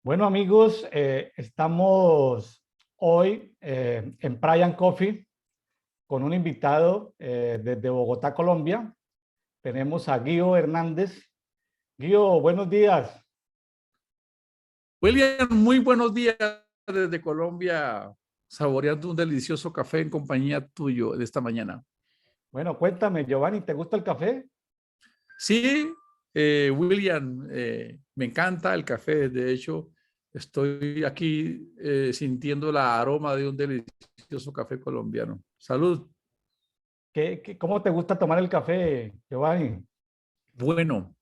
Bueno, amigos, estamos hoy en Pride and Coffee con un invitado desde Bogotá, Colombia. Tenemos a Guido Hernández. Guido, buenos días. William, muy buenos días desde Colombia, saboreando un delicioso café en compañía tuyo de esta mañana. Bueno, cuéntame, Giovanni, ¿te gusta el café? Sí, William, me encanta el café. De hecho, estoy aquí sintiendo el aroma de un delicioso café colombiano. Salud. ¿Cómo te gusta tomar el café, Giovanni? Bueno,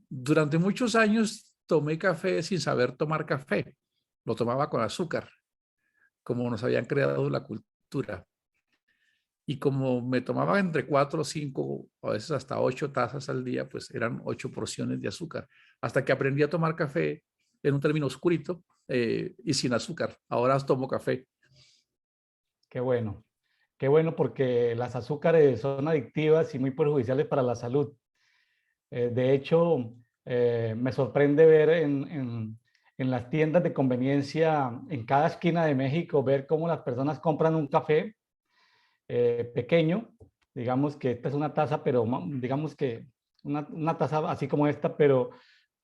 durante muchos años tomé café sin saber tomar café. Lo tomaba con azúcar, como nos habían creado la cultura. Y como me tomaba entre 4 o 5, a veces hasta 8 tazas al día, pues eran 8 porciones de azúcar. Hasta que aprendí a tomar café en un término oscurito y sin azúcar. Ahora tomo café. Qué bueno. Qué bueno porque las azúcares son adictivas y muy perjudiciales para la salud. De hecho, me sorprende ver en las tiendas de conveniencia en cada esquina de México, ver cómo las personas compran un café pequeño. Digamos que esta es una taza, pero digamos que una taza así como esta, pero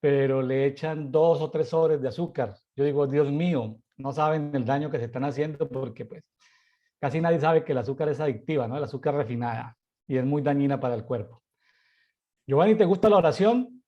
le echan 2 o 3 sobres de azúcar. Yo digo, Dios mío, no saben el daño que se están haciendo porque pues casi nadie sabe que el azúcar es adictiva, ¿no? El azúcar refinada y es muy dañina para el cuerpo. Giovanni, ¿te gusta la oración?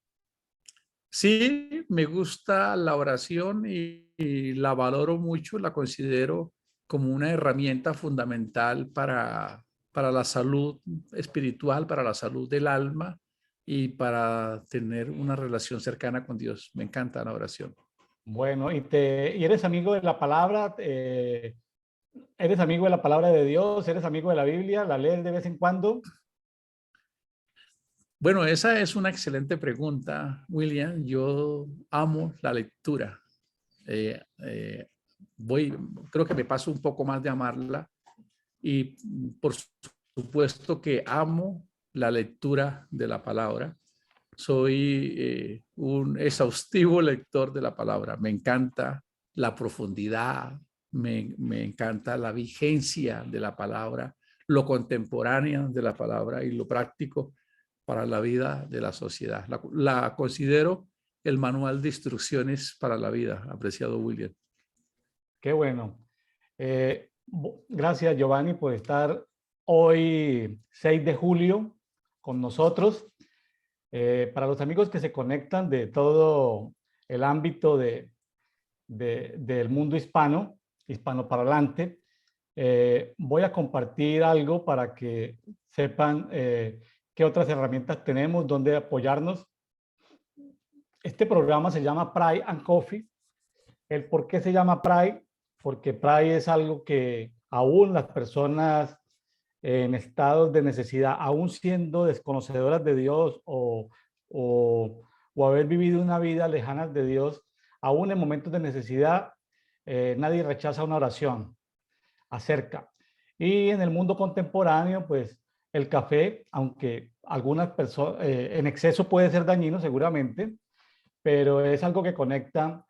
Sí, me gusta la oración y la valoro mucho, la considero como una herramienta fundamental para la salud espiritual, para la salud del alma y para tener una relación cercana con Dios. Me encanta la oración. Bueno, ¿y eres amigo de la palabra? ¿Eres amigo de la palabra de Dios? ¿Eres amigo de la Biblia? ¿La lees de vez en cuando? Bueno, esa es una excelente pregunta, William. Yo amo la lectura. Eh, eh, voy, creo que me paso un poco más de amarla y por supuesto que amo la lectura de la palabra. Soy un exhaustivo lector de la palabra. Me encanta la profundidad, me encanta la vigencia de la palabra, lo contemporánea de la palabra y lo práctico para la vida de la sociedad. La considero el manual de instrucciones para la vida, apreciado William. Qué bueno. Gracias, Giovanni, por estar hoy, 6 de julio, con nosotros. Para los amigos que se conectan de todo el ámbito del mundo hispanoparlante, voy a compartir algo para que sepan qué otras herramientas tenemos, dónde apoyarnos. Este programa se llama Pride and Coffee. ¿El por qué se llama Pride? Porque Pride es algo que aún las personas en estados de necesidad, aún siendo desconocedoras de Dios o haber vivido una vida lejana de Dios, aún en momentos de necesidad, nadie rechaza una oración acerca. Y en el mundo contemporáneo, pues el café, aunque algunas personas en exceso puede ser dañino seguramente, pero es algo que conecta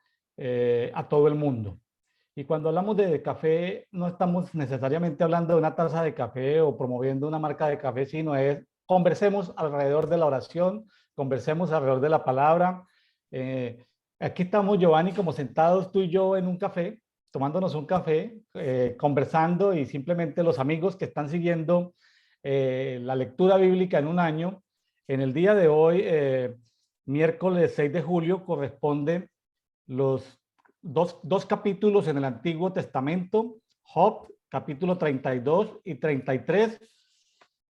a todo el mundo. Y cuando hablamos de café, no estamos necesariamente hablando de una taza de café o promoviendo una marca de café, sino es conversemos alrededor de la oración, conversemos alrededor de la palabra. Eh, Aquí estamos, Giovanni, como sentados tú y yo en un café, tomándonos un café, conversando y simplemente los amigos que están siguiendo la lectura bíblica en un año, en el día de hoy, miércoles 6 de julio, corresponde los dos capítulos en el Antiguo Testamento, Job, capítulo 32 y 33.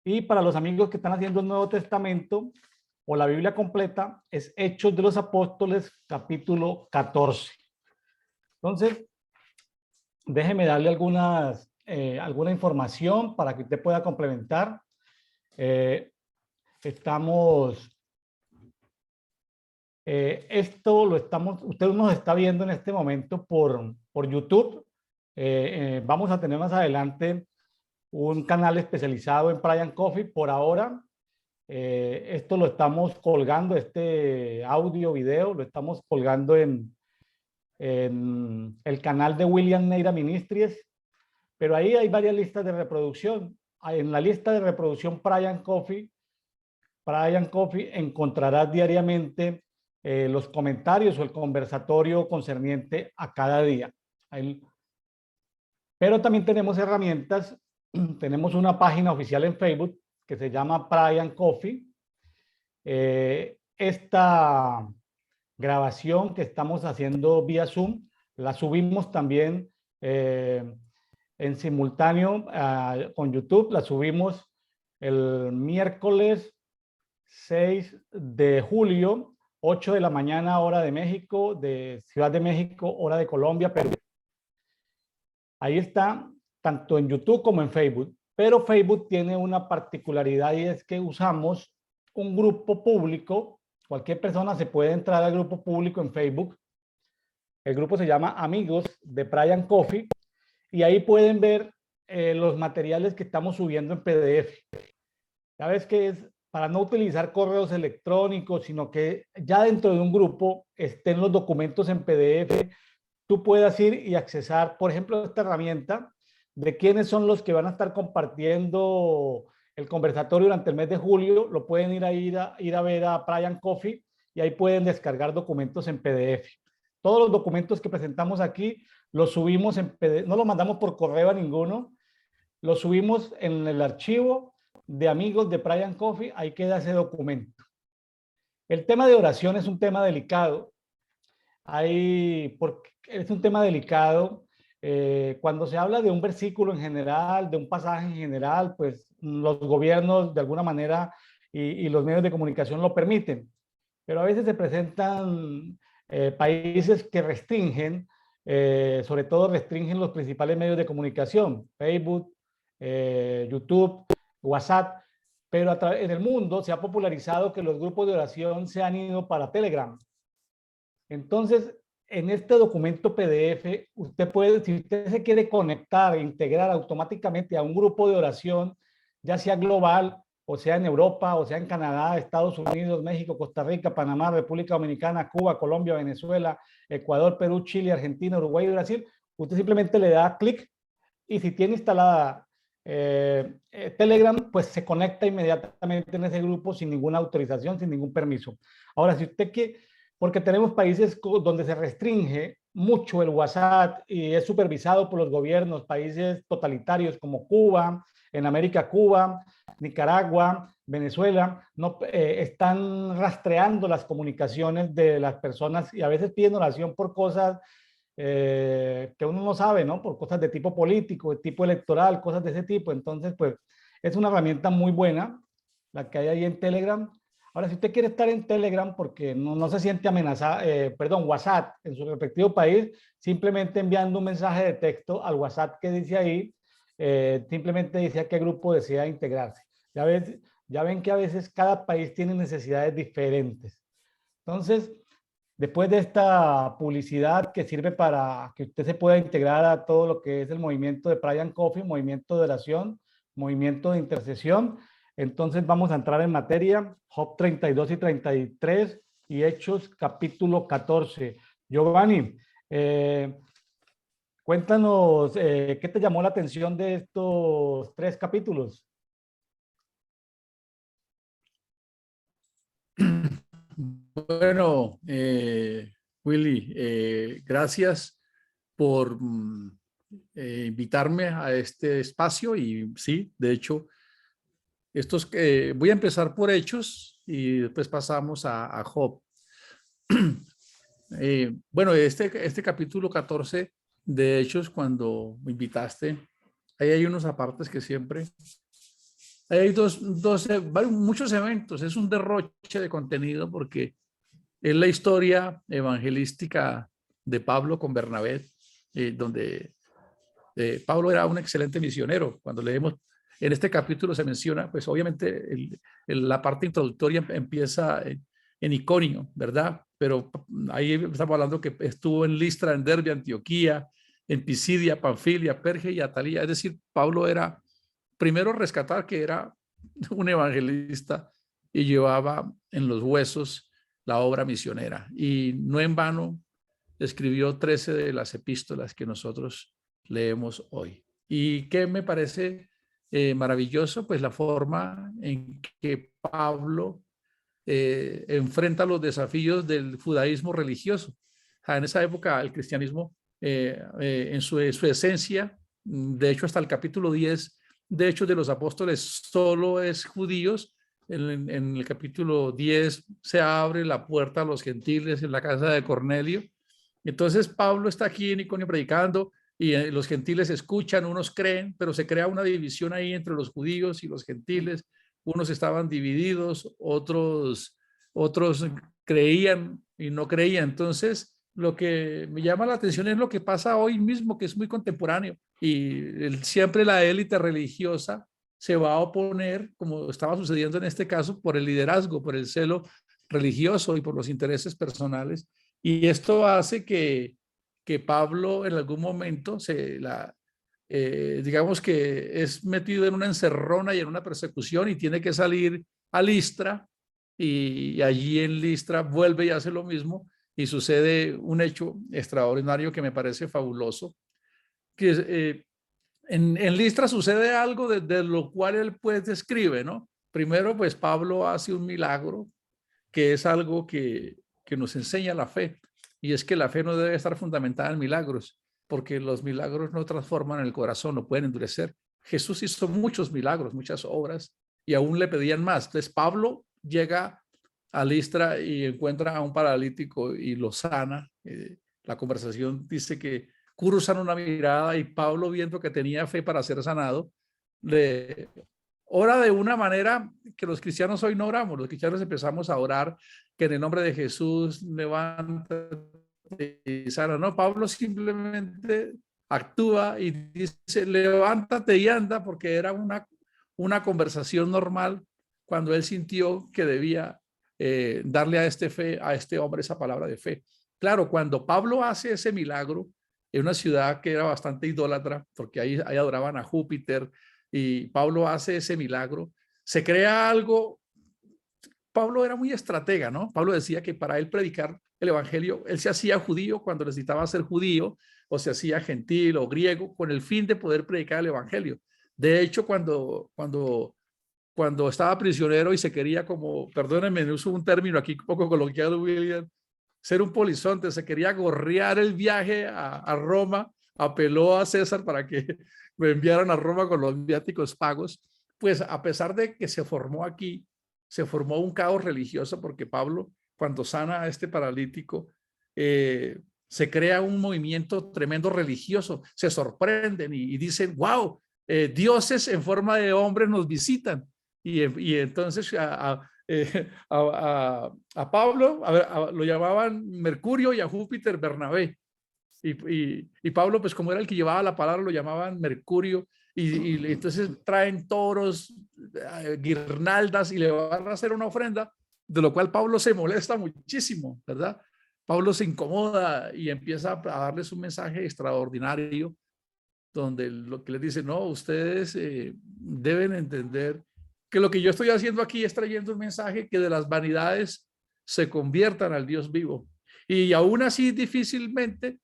Y para los amigos que están haciendo el Nuevo Testamento o la Biblia completa, es Hechos de los Apóstoles, capítulo 14. Entonces, déjeme darle alguna información para que usted pueda complementar. Estamos Esto usted nos está viendo en este momento por YouTube. Vamos a tener más adelante un canal especializado en Pride and Coffee. Por ahora, esto lo estamos colgando, este audio, video, lo estamos colgando en el canal de William Neira Ministries, pero ahí hay varias listas de reproducción. En la lista de reproducción Brian Coffee encontrarás diariamente los comentarios o el conversatorio concerniente a cada día. Pero también tenemos herramientas, tenemos una página oficial en Facebook que se llama Brian Coffee. Esta grabación que estamos haciendo vía Zoom la subimos también en simultáneo con YouTube. La subimos el miércoles 6 de julio, 8 de la mañana, hora de México, de Ciudad de México, hora de Colombia, Perú. Ahí está, tanto en YouTube como en Facebook. Pero Facebook tiene una particularidad y es que usamos un grupo público. Cualquier persona se puede entrar al grupo público en Facebook. El grupo se llama Amigos de Brian Coffee y ahí pueden ver los materiales que estamos subiendo en PDF. Ya ves que es para no utilizar correos electrónicos, sino que ya dentro de un grupo estén los documentos en PDF. Tú puedas ir y accesar, por ejemplo, esta herramienta de quiénes son los que van a estar compartiendo el conversatorio durante el mes de julio. Lo pueden ir a ver a Brian Coffee y ahí pueden descargar documentos en PDF. Todos los documentos que presentamos aquí los subimos en PDF, no los mandamos por correo a ninguno, los subimos en el archivo de Amigos de Brian Coffee, ahí queda ese documento. El tema de oración es un tema delicado. Es un tema delicado. Cuando se habla de un versículo en general, de un pasaje en general, pues los gobiernos de alguna manera y los medios de comunicación lo permiten. Pero a veces se presentan países que restringen, sobre todo restringen los principales medios de comunicación, Facebook, YouTube, WhatsApp, pero en el mundo se ha popularizado que los grupos de oración se han ido para Telegram. Entonces, en este documento PDF, usted puede, si usted se quiere conectar e integrar automáticamente a un grupo de oración, ya sea global, o sea en Europa, o sea en Canadá, Estados Unidos, México, Costa Rica, Panamá, República Dominicana, Cuba, Colombia, Venezuela, Ecuador, Perú, Chile, Argentina, Uruguay y Brasil, usted simplemente le da clic y si tiene instalada Telegram, pues se conecta inmediatamente en ese grupo sin ninguna autorización, sin ningún permiso. Ahora, si usted quiere, porque tenemos países donde se restringe mucho el WhatsApp y es supervisado por los gobiernos, países totalitarios como Cuba, en América Cuba, Nicaragua, Venezuela, no, están rastreando las comunicaciones de las personas y a veces piden oración por cosas que uno no sabe, ¿no? Por cosas de tipo político, de tipo electoral, cosas de ese tipo. Entonces, pues, es una herramienta muy buena la que hay ahí en Telegram. Ahora, si usted quiere estar en Telegram porque no se siente amenazado, WhatsApp en su respectivo país, simplemente enviando un mensaje de texto al WhatsApp que dice ahí, simplemente dice a qué grupo desea integrarse. Ya ven que a veces cada país tiene necesidades diferentes. Entonces, después de esta publicidad que sirve para que usted se pueda integrar a todo lo que es el movimiento de Brian Coffee, movimiento de oración, movimiento de intercesión, entonces vamos a entrar en materia, Job 32 y 33 y Hechos capítulo 14. Giovanni, cuéntanos qué te llamó la atención de estos 3 capítulos. Bueno, Willy, gracias por invitarme a este espacio y sí, de hecho, voy a empezar por Hechos y después pasamos a Job. Bueno, este capítulo 14 de Hechos, cuando me invitaste, ahí hay unos apartes que siempre... Hay muchos eventos, es un derroche de contenido porque es la historia evangelística de Pablo con Bernabé, donde Pablo era un excelente misionero. Cuando leemos en este capítulo se menciona, pues obviamente la parte introductoria empieza en Iconio, ¿verdad? Pero ahí estamos hablando que estuvo en Listra, en Derbe, Antioquía, en Pisidia, Panfilia, Perge y Atalía. Es decir, Pablo era, primero rescatar que era un evangelista y llevaba en los huesos la obra misionera. Y no en vano escribió 13 de las epístolas que nosotros leemos hoy. ¿Y qué me parece maravilloso? Pues la forma en que Pablo enfrenta los desafíos del judaísmo religioso. En esa época el cristianismo en su esencia, de hecho hasta el capítulo 10 de Hechos de los Apóstoles solo es judíos. En el capítulo 10 se abre la puerta a los gentiles en la casa de Cornelio. Entonces Pablo está aquí en Iconio predicando y los gentiles escuchan, unos creen, pero se crea una división ahí entre los judíos y los gentiles. Unos estaban divididos, otros creían y no creían. Entonces, lo que me llama la atención es lo que pasa hoy mismo, que es muy contemporáneo. Y siempre la élite religiosa se va a oponer, como estaba sucediendo en este caso, por el liderazgo, por el celo religioso y por los intereses personales. Y esto hace que Pablo en algún momento digamos que es metido en una encerrona y en una persecución y tiene que salir a Listra, y allí en Listra vuelve y hace lo mismo y sucede un hecho extraordinario que me parece fabuloso, que en Listra sucede algo de lo cual él pues describe, ¿no? Primero pues Pablo hace un milagro que es algo que nos enseña la fe, y es que la fe no debe estar fundamentada en milagros, porque los milagros no transforman el corazón, no pueden endurecer. Jesús hizo muchos milagros, muchas obras, y aún le pedían más. Entonces Pablo llega a Listra y encuentra a un paralítico y lo sana. La conversación dice que cruzan una mirada y Pablo, viendo que tenía fe para ser sanado, le ora de una manera que los cristianos hoy no oramos. Los cristianos empezamos a orar que en el nombre de Jesús levántate y sana. No, Pablo simplemente actúa y dice levántate y anda, porque era una conversación normal cuando él sintió que debía darle a este hombre esa palabra de fe. Claro, cuando Pablo hace ese milagro en una ciudad que era bastante idólatra, porque ahí adoraban a Júpiter, y Pablo hace ese milagro, se crea algo. Pablo era muy estratega, ¿no? Pablo decía que para él predicar el evangelio, él se hacía judío cuando necesitaba ser judío, o se hacía gentil o griego, con el fin de poder predicar el evangelio. De hecho, cuando estaba prisionero y se quería, como, perdónenme, uso un término aquí un poco coloquial, William, ser un polizonte, se quería gorrear el viaje a Roma, apeló a César para que lo enviaran a Roma con los viáticos pagos. Pues a pesar de que se formó aquí, se formó un caos religioso, porque Pablo, cuando sana a este paralítico, se crea un movimiento tremendo religioso, se sorprenden y dicen, wow, dioses en forma de hombres nos visitan. Y entonces a Pablo lo llamaban Mercurio y a Júpiter Bernabé. Y Pablo, pues como era el que llevaba la palabra, lo llamaban Mercurio. Y entonces traen toros, guirnaldas, y le van a hacer una ofrenda, de lo cual Pablo se molesta muchísimo, ¿verdad? Pablo se incomoda y empieza a darles un mensaje extraordinario, donde lo que les dice, no, ustedes deben entender que lo que yo estoy haciendo aquí es trayendo un mensaje que de las vanidades se conviertan al Dios vivo. Y aún así difícilmente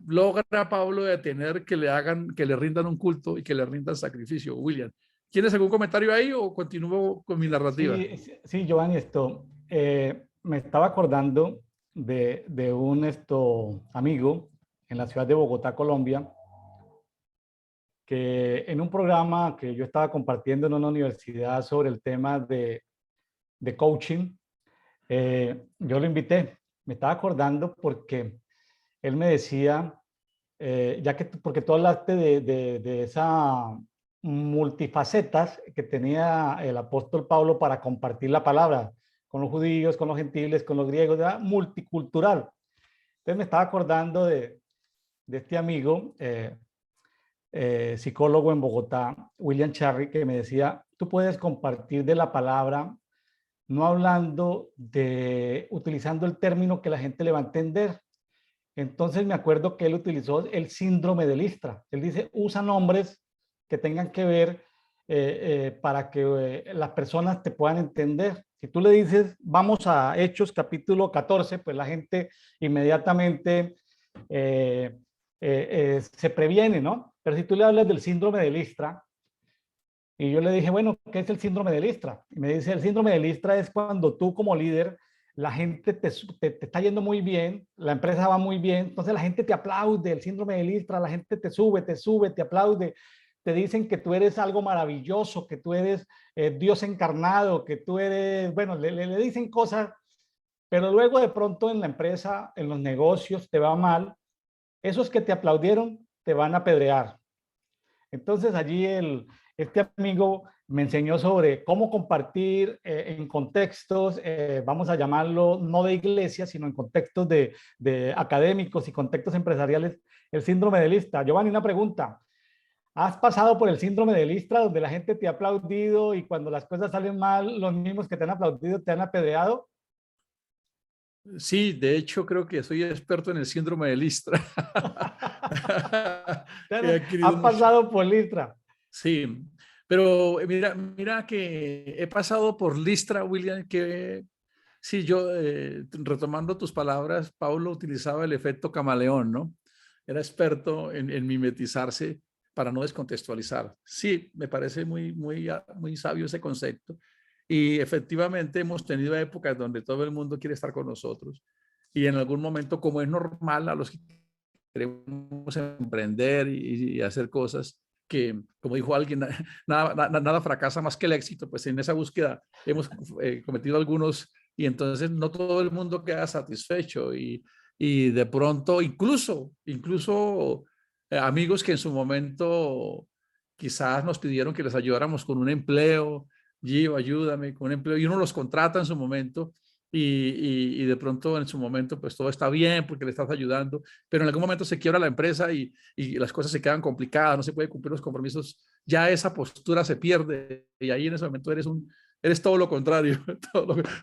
logra Pablo detener que le rindan un culto y que le rindan sacrificio. William, ¿tienes algún comentario ahí o continúo con mi narrativa? Sí, Giovanni, me estaba acordando de un amigo en la ciudad de Bogotá, Colombia, que en un programa que yo estaba compartiendo en una universidad sobre el tema de coaching, yo lo invité. Me estaba acordando porque él me decía, porque tú hablaste de esa multifacetas que tenía el apóstol Pablo para compartir la palabra con los judíos, con los gentiles, con los griegos, era multicultural. Entonces me estaba acordando de este amigo, psicólogo en Bogotá, William Charry, que me decía, tú puedes compartir de la palabra no hablando utilizando el término que la gente le va a entender. Entonces me acuerdo que él utilizó el síndrome de Listra. Él dice, usa nombres que tengan que ver para que las personas te puedan entender. Si tú le dices, vamos a Hechos capítulo 14, pues la gente inmediatamente se previene, ¿no? Pero si tú le hablas del síndrome de Listra, y yo le dije, bueno, ¿qué es el síndrome de Listra? Y me dice, el síndrome de Listra es cuando tú como líder, la gente te está yendo muy bien, la empresa va muy bien, entonces la gente te aplaude, el síndrome de Listra, la gente te aplaude, te dicen que tú eres algo maravilloso, que tú eres Dios encarnado, que tú eres, bueno, le dicen cosas, pero luego de pronto en la empresa, en los negocios, te va mal, esos que te aplaudieron te van a apedrear. Entonces allí este amigo me enseñó sobre cómo compartir en contextos, vamos a llamarlo no de iglesia, sino en contextos de académicos y contextos empresariales, el síndrome de Listra. Giovanni, una pregunta. ¿Has pasado por el síndrome de Listra donde la gente te ha aplaudido y cuando las cosas salen mal, los mismos que te han aplaudido te han apedreado? Sí, de hecho creo que soy experto en el síndrome de Listra. He adquirido ¿Has mucho. pasado por Listra? Sí, pero mira que he pasado por Listra, William, que sí, yo, retomando tus palabras, Pablo utilizaba el efecto camaleón, ¿no? Era experto en mimetizarse para no descontextualizar. Sí, me parece muy sabio ese concepto. Y efectivamente hemos tenido épocas donde todo el mundo quiere estar con nosotros. Y en algún momento, como es normal a los que queremos emprender y hacer cosas que, como dijo alguien, nada fracasa más que el éxito, pues en esa búsqueda hemos cometido algunos y entonces no todo el mundo queda satisfecho y de pronto incluso amigos que en su momento quizás nos pidieron que les ayudáramos con un empleo, Gio, ayúdame con un empleo, y uno los contrata en su momento y de pronto en su momento pues todo está bien porque le estás ayudando, pero en algún momento se quiebra la empresa y las cosas se quedan complicadas, no se puede cumplir los compromisos, ya esa postura se pierde y ahí en ese momento eres todo lo contrario.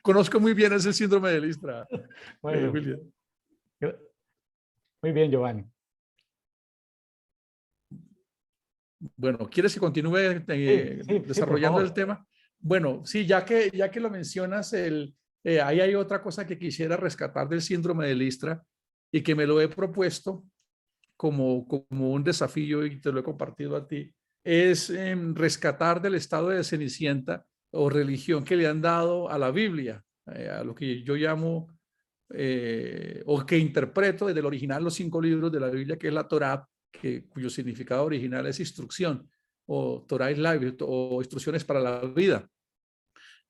Conozco muy bien ese síndrome de Listra, Bueno, William. muy bien, Giovanni. Bueno, ¿quieres que continúe Sí, sí, sí, por desarrollando el favor. tema? Bueno, sí, ya que lo mencionas, ahí hay otra cosa que quisiera rescatar del síndrome de Listra y que me lo he propuesto como un desafío y te lo he compartido a ti, es rescatar del estado de Cenicienta o religión que le han dado a la Biblia, a lo que yo llamo o que interpreto desde el original los 5 libros de la Biblia, que es la Torá, cuyo significado original es instrucción, o Torah is life, o instrucciones para la vida.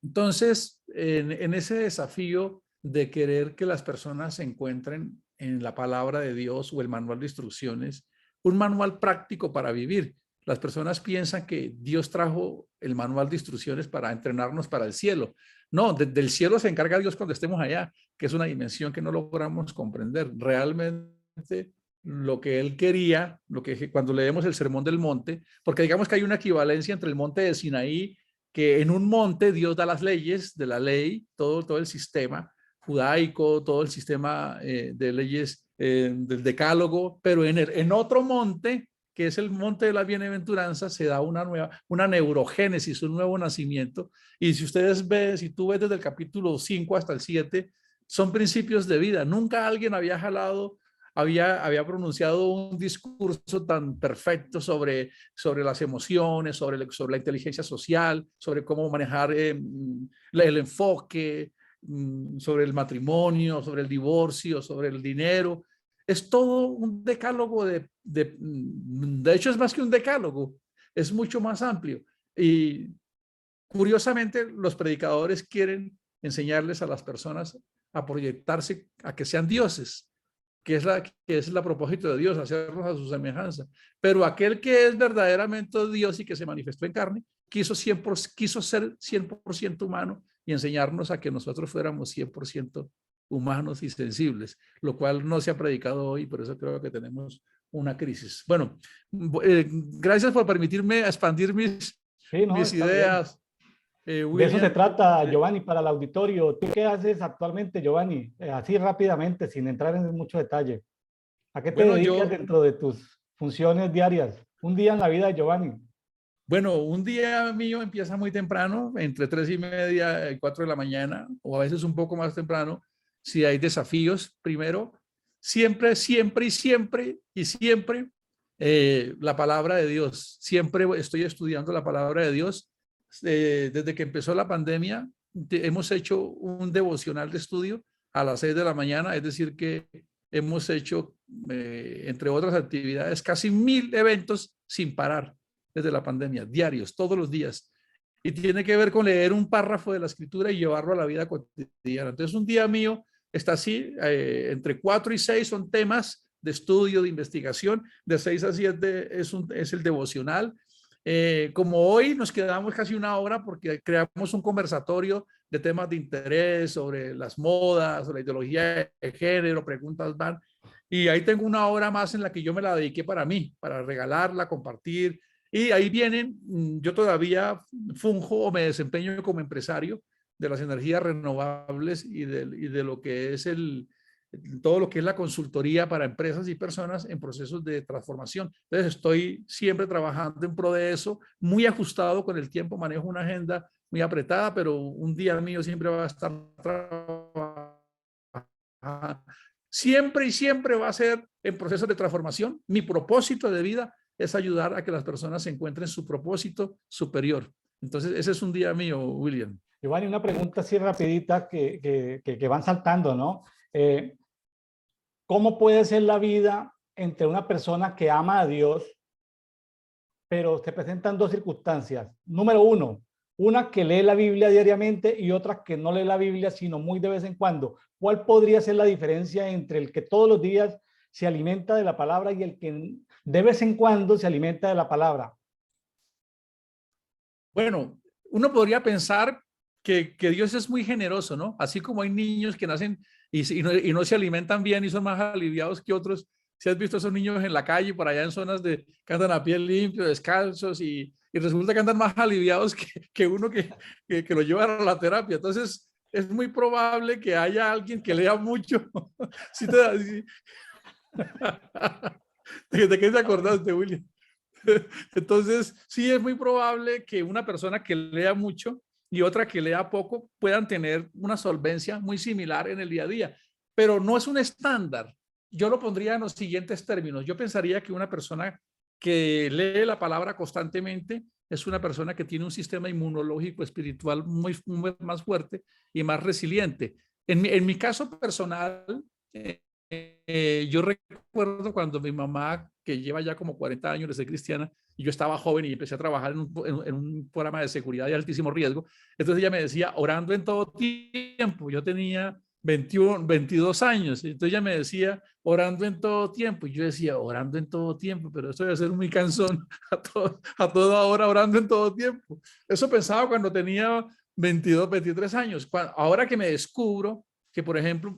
Entonces, en ese desafío de querer que las personas se encuentren en la palabra de Dios o el manual de instrucciones, un manual práctico para vivir. Las personas piensan que Dios trajo el manual de instrucciones para entrenarnos para el cielo. No, del cielo se encarga Dios cuando estemos allá, que es una dimensión que no logramos comprender. Realmente lo que él quería, lo que cuando leemos el Sermón del Monte, porque digamos que hay una equivalencia entre el monte de Sinaí, que en un monte Dios da las leyes de la ley, todo el sistema judaico, todo el sistema de leyes del decálogo, pero en otro monte, que es el monte de la bienaventuranza, se da una neurogénesis, un nuevo nacimiento. Y si ustedes ven, si tú ves desde el capítulo 5 hasta el 7, son principios de vida. Nunca alguien había pronunciado un discurso tan perfecto sobre las emociones, sobre la inteligencia social, sobre cómo manejar el enfoque, sobre el matrimonio, sobre el divorcio, sobre el dinero. Es todo un decálogo de hecho es más que un decálogo, es mucho más amplio. Y curiosamente los predicadores quieren enseñarles a las personas a proyectarse, a que sean dioses, que es el propósito de Dios, hacernos a su semejanza. Pero aquel que es verdaderamente Dios y que se manifestó en carne, quiso ser 100% humano y enseñarnos a que nosotros fuéramos 100% humanos y sensibles, lo cual no se ha predicado hoy, por eso creo que tenemos una crisis. Bueno, gracias por permitirme expandir Sí, no, mis está bien. ideas, De eso se William. trata, Giovanni, para el auditorio. ¿Tú qué haces actualmente, Giovanni? Así rápidamente, sin entrar en mucho detalle. ¿A qué te Bueno, dedicas dentro de tus funciones diarias? Un día en la vida de Giovanni. Bueno, un día mío empieza muy temprano, entre 3:30 y 4 de la mañana, o a veces un poco más temprano, si hay desafíos. Primero, siempre, siempre y siempre y siempre la palabra de Dios. Siempre estoy estudiando la palabra de Dios. Desde que empezó la pandemia, hemos hecho un devocional de estudio a las 6 de la mañana, es decir, que hemos hecho, entre otras actividades, casi 1000 eventos sin parar desde la pandemia, diarios, todos los días. Y tiene que ver con leer un párrafo de la escritura y llevarlo a la vida cotidiana. Entonces, un día mío está así, entre 4 y 6 son temas de estudio, de investigación, de 6 a 7 es el devocional. Como hoy nos quedamos casi una hora porque creamos un conversatorio de temas de interés sobre las modas, sobre la ideología de género, preguntas van. Y ahí tengo una hora más en la que yo me la dediqué para mí, para regalarla, compartir. Y ahí vienen, yo todavía funjo o me desempeño como empresario de las energías renovables y de lo que es todo lo que es la consultoría para empresas y personas en procesos de transformación. Entonces estoy siempre trabajando en pro de eso, muy ajustado con el tiempo, manejo una agenda muy apretada, pero un día mío siempre va a estar trabajando. Siempre y siempre va a ser en procesos de transformación. Mi propósito de vida es ayudar a que las personas encuentren su propósito superior. Entonces, ese es un día mío, William. Giovanni, una pregunta así rapidita que van saltando, ¿no? ¿Cómo puede ser la vida entre una persona que ama a Dios, pero se presentan dos circunstancias? Número uno, una que lee la Biblia diariamente y otra que no lee la Biblia, sino muy de vez en cuando. ¿Cuál podría ser la diferencia entre el que todos los días se alimenta de la palabra y el que de vez en cuando se alimenta de la palabra? Bueno, uno podría pensar que Dios es muy generoso, ¿no? Así como hay niños que nacen y no se alimentan bien y son más aliviados que otros. Si has visto a esos niños en la calle, por allá en zonas que andan a pie limpio, descalzos, y resulta que andan más aliviados que uno que lo llevan a la terapia. Entonces, es muy probable que haya alguien que lea mucho. ¿Sí ¿De qué te acordaste, William? Entonces, sí es muy probable que una persona que lea mucho y otra que lea poco puedan tener una solvencia muy similar en el día a día, pero no es un estándar. Yo lo pondría en los siguientes términos. Yo pensaría que una persona que lee la palabra constantemente es una persona que tiene un sistema inmunológico espiritual muy más fuerte y más resiliente. En mi caso personal, yo recuerdo cuando mi mamá, que lleva ya como 40 años de ser cristiana, y yo estaba joven y empecé a trabajar en un programa de seguridad de altísimo riesgo, entonces ella me decía, orando en todo tiempo. Yo tenía 21, 22 años, entonces ella me decía, orando en todo tiempo, y yo decía, orando en todo tiempo, pero eso debe ser muy cansón, a toda hora orando en todo tiempo. Eso pensaba cuando tenía 22, 23 años. Ahora que me descubro que, por ejemplo,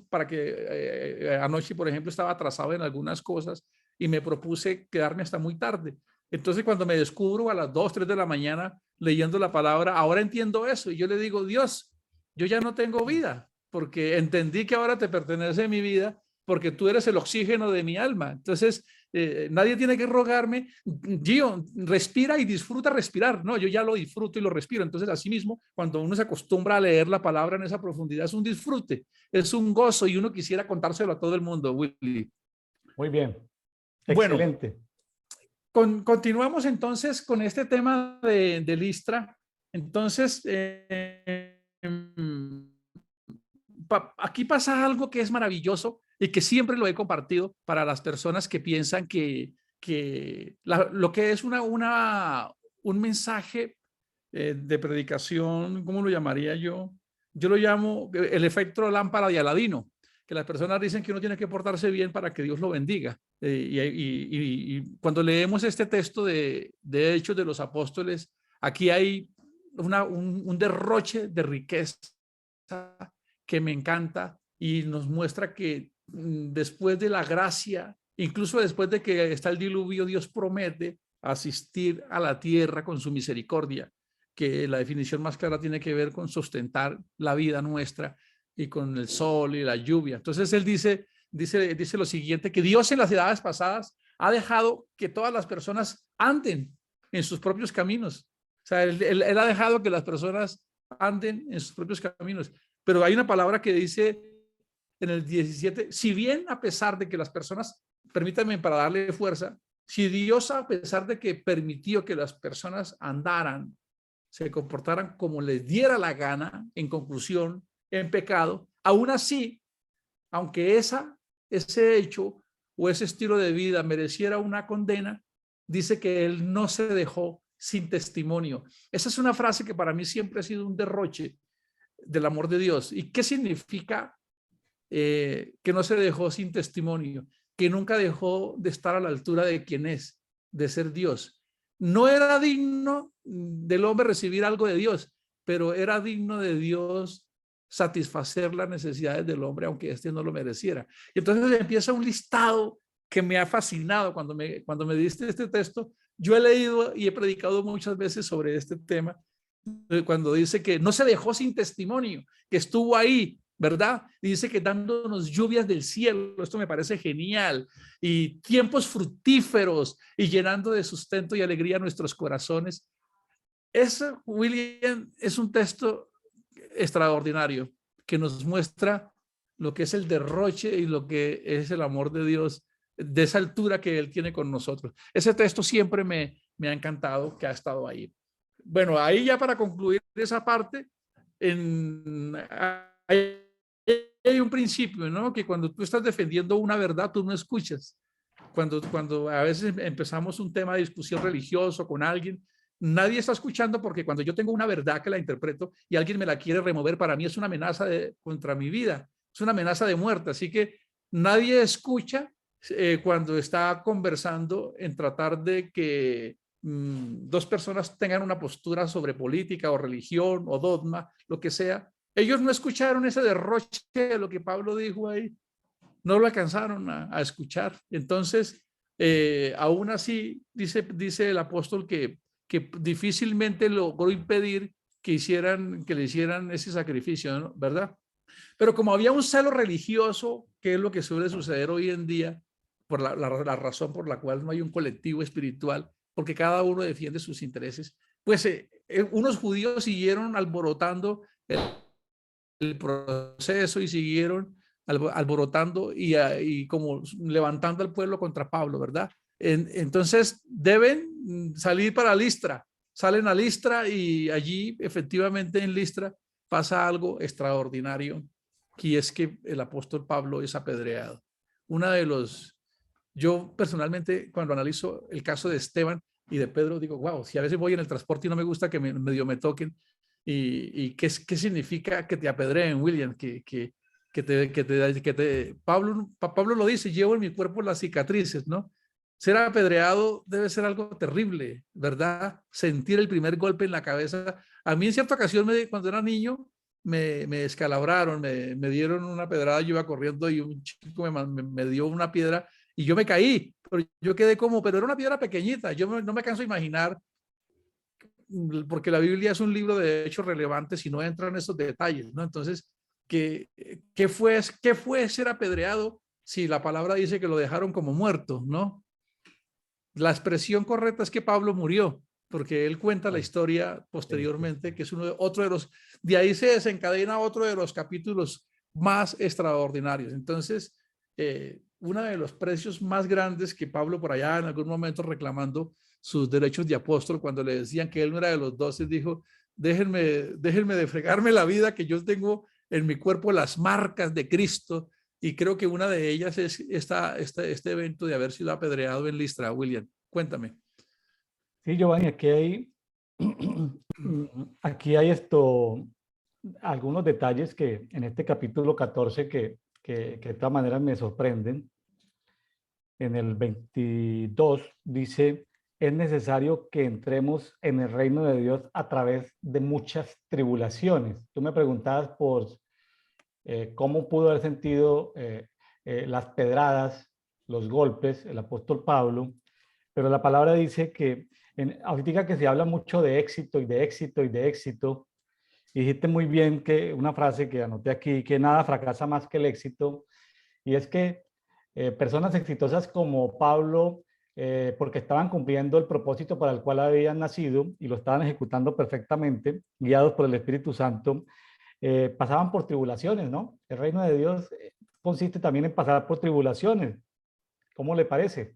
anoche, por ejemplo, estaba atrasado en algunas cosas y me propuse quedarme hasta muy tarde. Entonces, cuando me descubro a las 2, 3 de la mañana leyendo la palabra, ahora entiendo eso y yo le digo, Dios, yo ya no tengo vida porque entendí que ahora te pertenece mi vida porque tú eres el oxígeno de mi alma. Entonces, nadie tiene que rogarme, Gio, respira y disfruta respirar. No, yo ya lo disfruto y lo respiro. Entonces, así mismo, cuando uno se acostumbra a leer la palabra en esa profundidad, es un disfrute, es un gozo y uno quisiera contárselo a todo el mundo, Willy. Muy bien, Bueno, excelente. continuamos entonces con este tema de Listra. Entonces, aquí pasa algo que es maravilloso y que siempre lo he compartido para las personas que piensan lo que es un mensaje de predicación, ¿cómo lo llamaría yo? Yo lo llamo el efecto lámpara de Aladino, que las personas dicen que uno tiene que portarse bien para que Dios lo bendiga. Y cuando leemos este texto de Hechos de los Apóstoles, aquí hay un derroche de riqueza que me encanta y nos muestra que después de la gracia, incluso después de que está el diluvio, Dios promete asistir a la tierra con su misericordia, que la definición más clara tiene que ver con sustentar la vida nuestra y con el sol y la lluvia. Entonces él dice lo siguiente, que Dios en las edades pasadas ha dejado que todas las personas anden en sus propios caminos. O sea, él ha dejado que las personas anden en sus propios caminos. Pero hay una palabra que dice en el 17, si bien a pesar de que las personas, permítanme para darle fuerza, si Dios a pesar de que permitió que las personas andaran, se comportaran como les diera la gana, en conclusión, en pecado, aún así, aunque ese hecho o ese estilo de vida mereciera una condena, dice que él no se dejó sin testimonio. Esa es una frase que para mí siempre ha sido un derroche del amor de Dios. ¿Y qué significa que no se dejó sin testimonio? Que nunca dejó de estar a la altura de quien es, de ser Dios. No era digno del hombre recibir algo de Dios, pero era digno de Dios satisfacer las necesidades del hombre, aunque éste no lo mereciera. Y entonces empieza un listado que me ha fascinado cuando me diste este texto. Yo he leído y he predicado muchas veces sobre este tema, cuando dice que no se dejó sin testimonio, que estuvo ahí, ¿verdad? Y dice que dándonos lluvias del cielo, esto me parece genial, y tiempos fructíferos y llenando de sustento y alegría nuestros corazones. Eso, William, es un texto extraordinario que nos muestra lo que es el derroche y lo que es el amor de Dios, de esa altura que Él tiene con nosotros. Ese texto siempre me ha encantado, que ha estado ahí. Bueno, ahí ya para concluir esa parte, hay un principio, ¿no? Que cuando tú estás defendiendo una verdad, tú no escuchas. Cuando a veces empezamos un tema de discusión religioso con alguien, nadie está escuchando, porque cuando yo tengo una verdad que la interpreto y alguien me la quiere remover, para mí es una amenaza contra mi vida, es una amenaza de muerte. Así que nadie escucha cuando está conversando en tratar de que dos personas tengan una postura sobre política o religión o dogma, lo que sea. Ellos no escucharon ese derroche de lo que Pablo dijo ahí, no lo alcanzaron a escuchar. Entonces, aún así, dice el apóstol que difícilmente logró impedir que le hicieran ese sacrificio, ¿no? ¿Verdad? Pero como había un celo religioso, que es lo que suele suceder hoy en día, por la razón por la cual no hay un colectivo espiritual, porque cada uno defiende sus intereses, pues unos judíos siguieron alborotando el proceso y siguieron alborotando y como levantando al pueblo contra Pablo, ¿verdad? Entonces deben salir para Listra, salen a Listra y allí efectivamente en Listra pasa algo extraordinario, que es que el apóstol Pablo es apedreado. Yo personalmente cuando analizo el caso de Esteban y de Pedro, digo, wow, si a veces voy en el transporte y no me gusta que medio me toquen, y qué significa que te apedreen, William, Pablo lo dice, llevo en mi cuerpo las cicatrices, ¿no? Ser apedreado debe ser algo terrible, ¿verdad? Sentir el primer golpe en la cabeza. A mí en cierta ocasión, cuando era niño, me descalabraron, me dieron una pedrada, yo iba corriendo y un chico me dio una piedra y yo me caí, pero yo quedé pero era una piedra pequeñita, yo no me canso de imaginar, porque la Biblia es un libro de hechos relevantes y no entran en esos detalles, ¿no? Entonces, ¿qué fue ser apedreado si la palabra dice que lo dejaron como muerto, ¿no? La expresión correcta es que Pablo murió, porque él cuenta la historia posteriormente, que es de ahí se desencadena otro de los capítulos más extraordinarios. Entonces, uno de los precios más grandes que Pablo por allá en algún momento reclamando sus derechos de apóstol, cuando le decían que él no era de los 12, dijo, déjenme de fregarme la vida, que yo tengo en mi cuerpo las marcas de Cristo. Y creo que una de ellas es este evento de haber sido apedreado en Listra. William, cuéntame. Sí, Giovanni, aquí hay algunos detalles que en este capítulo 14 que de todas maneras me sorprenden. En el 22 dice, es necesario que entremos en el reino de Dios a través de muchas tribulaciones. Tú me preguntabas por cómo pudo haber sentido las pedradas, los golpes, el apóstol Pablo, pero la palabra dice que, ahorita que se habla mucho de éxito y de éxito y de éxito, y dijiste muy bien que una frase que anoté aquí, que nada fracasa más que el éxito, y es que personas exitosas como Pablo porque estaban cumpliendo el propósito para el cual habían nacido y lo estaban ejecutando perfectamente, guiados por el Espíritu Santo, pasaban por tribulaciones, ¿no? El reino de Dios consiste también en pasar por tribulaciones. ¿Cómo le parece?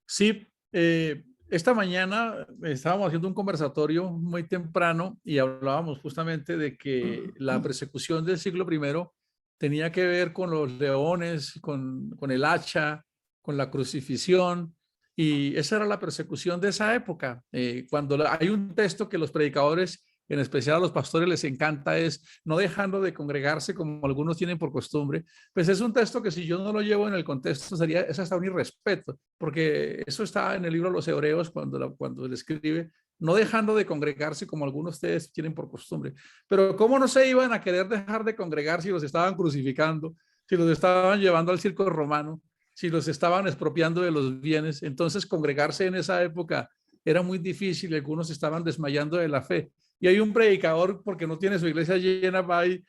Sí, esta mañana estábamos haciendo un conversatorio muy temprano y hablábamos justamente de que la persecución del siglo primero tenía que ver con los leones, con el hacha, con la crucifixión, y esa era la persecución de esa época. Hay un texto que los predicadores, en especial a los pastores, les encanta, es no dejando de congregarse como algunos tienen por costumbre. Pues es un texto que si yo no lo llevo en el contexto es hasta un irrespeto, porque eso está en el libro de los Hebreos cuando le escribe, no dejando de congregarse como algunos de ustedes tienen por costumbre. Pero ¿cómo no se iban a querer dejar de congregar si los estaban crucificando, si los estaban llevando al circo romano, si los estaban expropiando de los bienes? Entonces congregarse en esa época era muy difícil, algunos estaban desmayando de la fe. Y hay un predicador, porque no tiene su iglesia llena, va y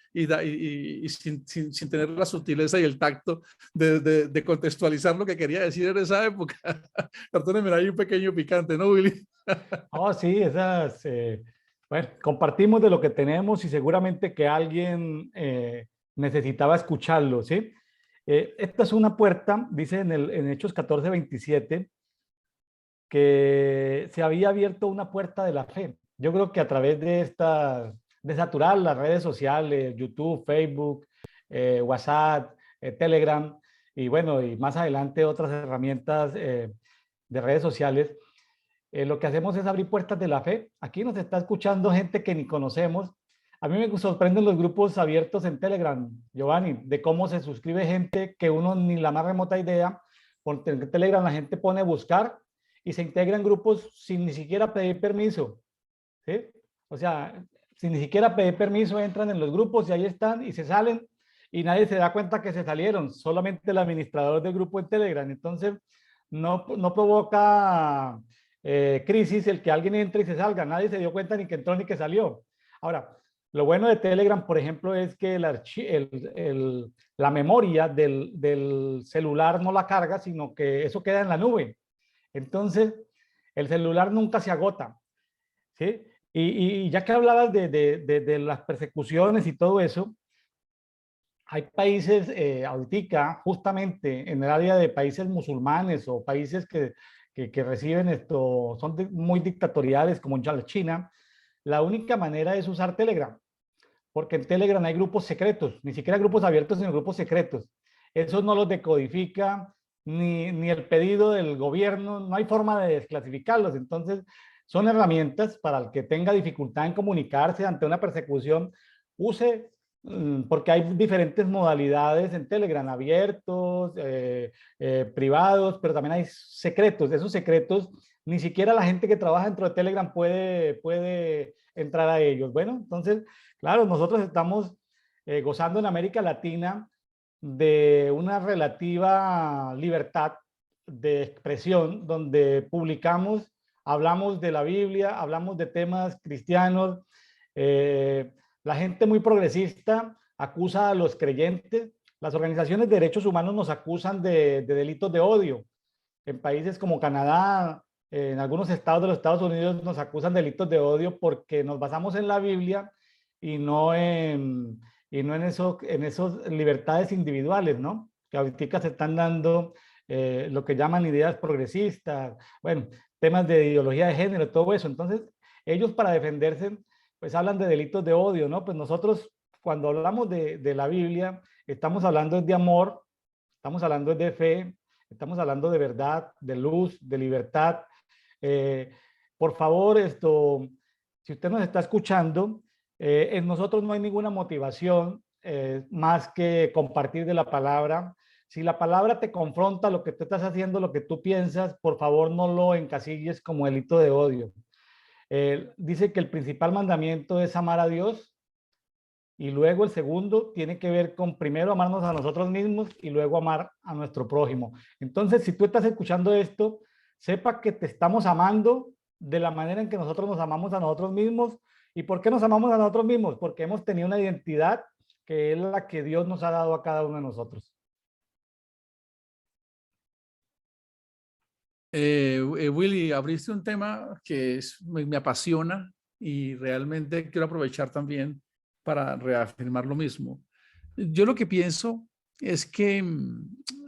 sin tener la sutileza y el tacto de contextualizar lo que quería decir en esa época. Perdóneme, hay un pequeño picante, ¿no, Willy? Oh, sí, bueno, compartimos de lo que tenemos y seguramente que alguien necesitaba escucharlo, ¿sí? Esta es una puerta, dice en Hechos 14:27, que se había abierto una puerta de la fe. Yo creo que a través de saturar las redes sociales, YouTube, Facebook, WhatsApp, Telegram, y bueno, y más adelante otras herramientas de redes sociales, lo que hacemos es abrir puertas de la fe. Aquí nos está escuchando gente que ni conocemos. A mí me sorprenden los grupos abiertos en Telegram, Giovanni, de cómo se suscribe gente que uno ni la más remota idea. Por Telegram la gente pone buscar y se integra en grupos sin ni siquiera pedir permiso, ¿sí? O sea, sin ni siquiera pedir permiso entran en los grupos y ahí están y se salen y nadie se da cuenta que se salieron, solamente el administrador del grupo en Telegram. Entonces, no provoca crisis el que alguien entre y se salga. Nadie se dio cuenta ni que entró ni que salió. Ahora, lo bueno de Telegram, por ejemplo, es que la memoria del celular no la carga, sino que eso queda en la nube. Entonces, el celular nunca se agota, ¿sí? Y ya que hablabas de las persecuciones y todo eso, hay países, ahorita, justamente en el área de países musulmanes o países que reciben esto, son muy dictatoriales como en China, la única manera es usar Telegram, porque en Telegram hay grupos secretos, ni siquiera grupos abiertos, sino grupos secretos. Esos no los decodifica ni el pedido del gobierno, no hay forma de desclasificarlos. Entonces, son herramientas para el que tenga dificultad en comunicarse ante una persecución, use, porque hay diferentes modalidades en Telegram, abiertos, privados, pero también hay secretos. Esos secretos, ni siquiera la gente que trabaja dentro de Telegram puede entrar a ellos. Bueno, entonces, claro, nosotros estamos gozando en América Latina de una relativa libertad de expresión, donde publicamos, hablamos de la Biblia, hablamos de temas cristianos. eh, la gente muy progresista acusa a los creyentes. Las organizaciones de derechos humanos nos acusan de delitos de odio. En países como Canadá, en algunos estados de los Estados Unidos nos acusan de delitos de odio porque nos basamos en la Biblia y no en esos libertades individuales, ¿no? Que ahorita se están dando lo que llaman ideas progresistas, bueno, temas de ideología de género, todo eso. Entonces, ellos para defenderse, pues hablan de delitos de odio, ¿no? Pues nosotros, cuando hablamos de la Biblia, estamos hablando de amor, estamos hablando de fe, estamos hablando de verdad, de luz, de libertad. Eh, por favor, si usted nos está escuchando, en nosotros no hay ninguna motivación más que compartir de la palabra. Si la palabra te confronta lo que tú estás haciendo, lo que tú piensas, por favor no lo encasilles como delito de odio. Dice que el principal mandamiento es amar a Dios y luego el segundo tiene que ver con primero amarnos a nosotros mismos y luego amar a nuestro prójimo. Entonces, si tú estás escuchando esto, sepa que te estamos amando de la manera en que nosotros nos amamos a nosotros mismos. ¿Y por qué nos amamos a nosotros mismos? Porque hemos tenido una identidad que es la que Dios nos ha dado a cada uno de nosotros. Willy, abriste un tema que me apasiona y realmente quiero aprovechar también para reafirmar lo mismo. Yo lo que pienso es que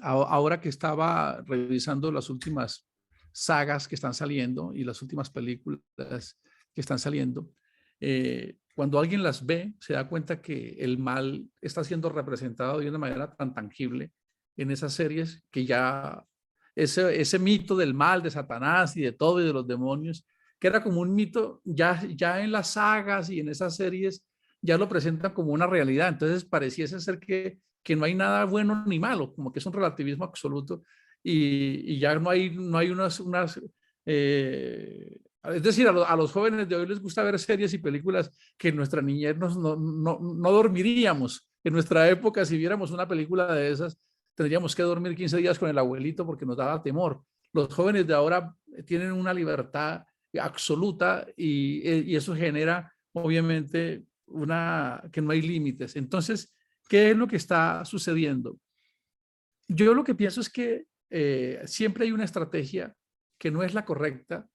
ahora que estaba revisando las últimas sagas que están saliendo y las últimas películas que están saliendo, cuando alguien las ve, se da cuenta que el mal está siendo representado de una manera tan tangible en esas series que ya ese mito del mal, de Satanás y de todo y de los demonios, que era como un mito, ya en las sagas y en esas series ya lo presentan como una realidad. Entonces pareciese ser que no hay nada bueno ni malo, como que es un relativismo absoluto y ya no hay es decir, a los jóvenes de hoy les gusta ver series y películas que en nuestra niñez no dormiríamos. En nuestra época, si viéramos una película de esas, tendríamos que dormir 15 días con el abuelito porque nos daba temor. Los jóvenes de ahora tienen una libertad absoluta y eso genera, obviamente, que no hay límites. Entonces, ¿qué es lo que está sucediendo? Yo lo que pienso es que siempre hay una estrategia que no es la correcta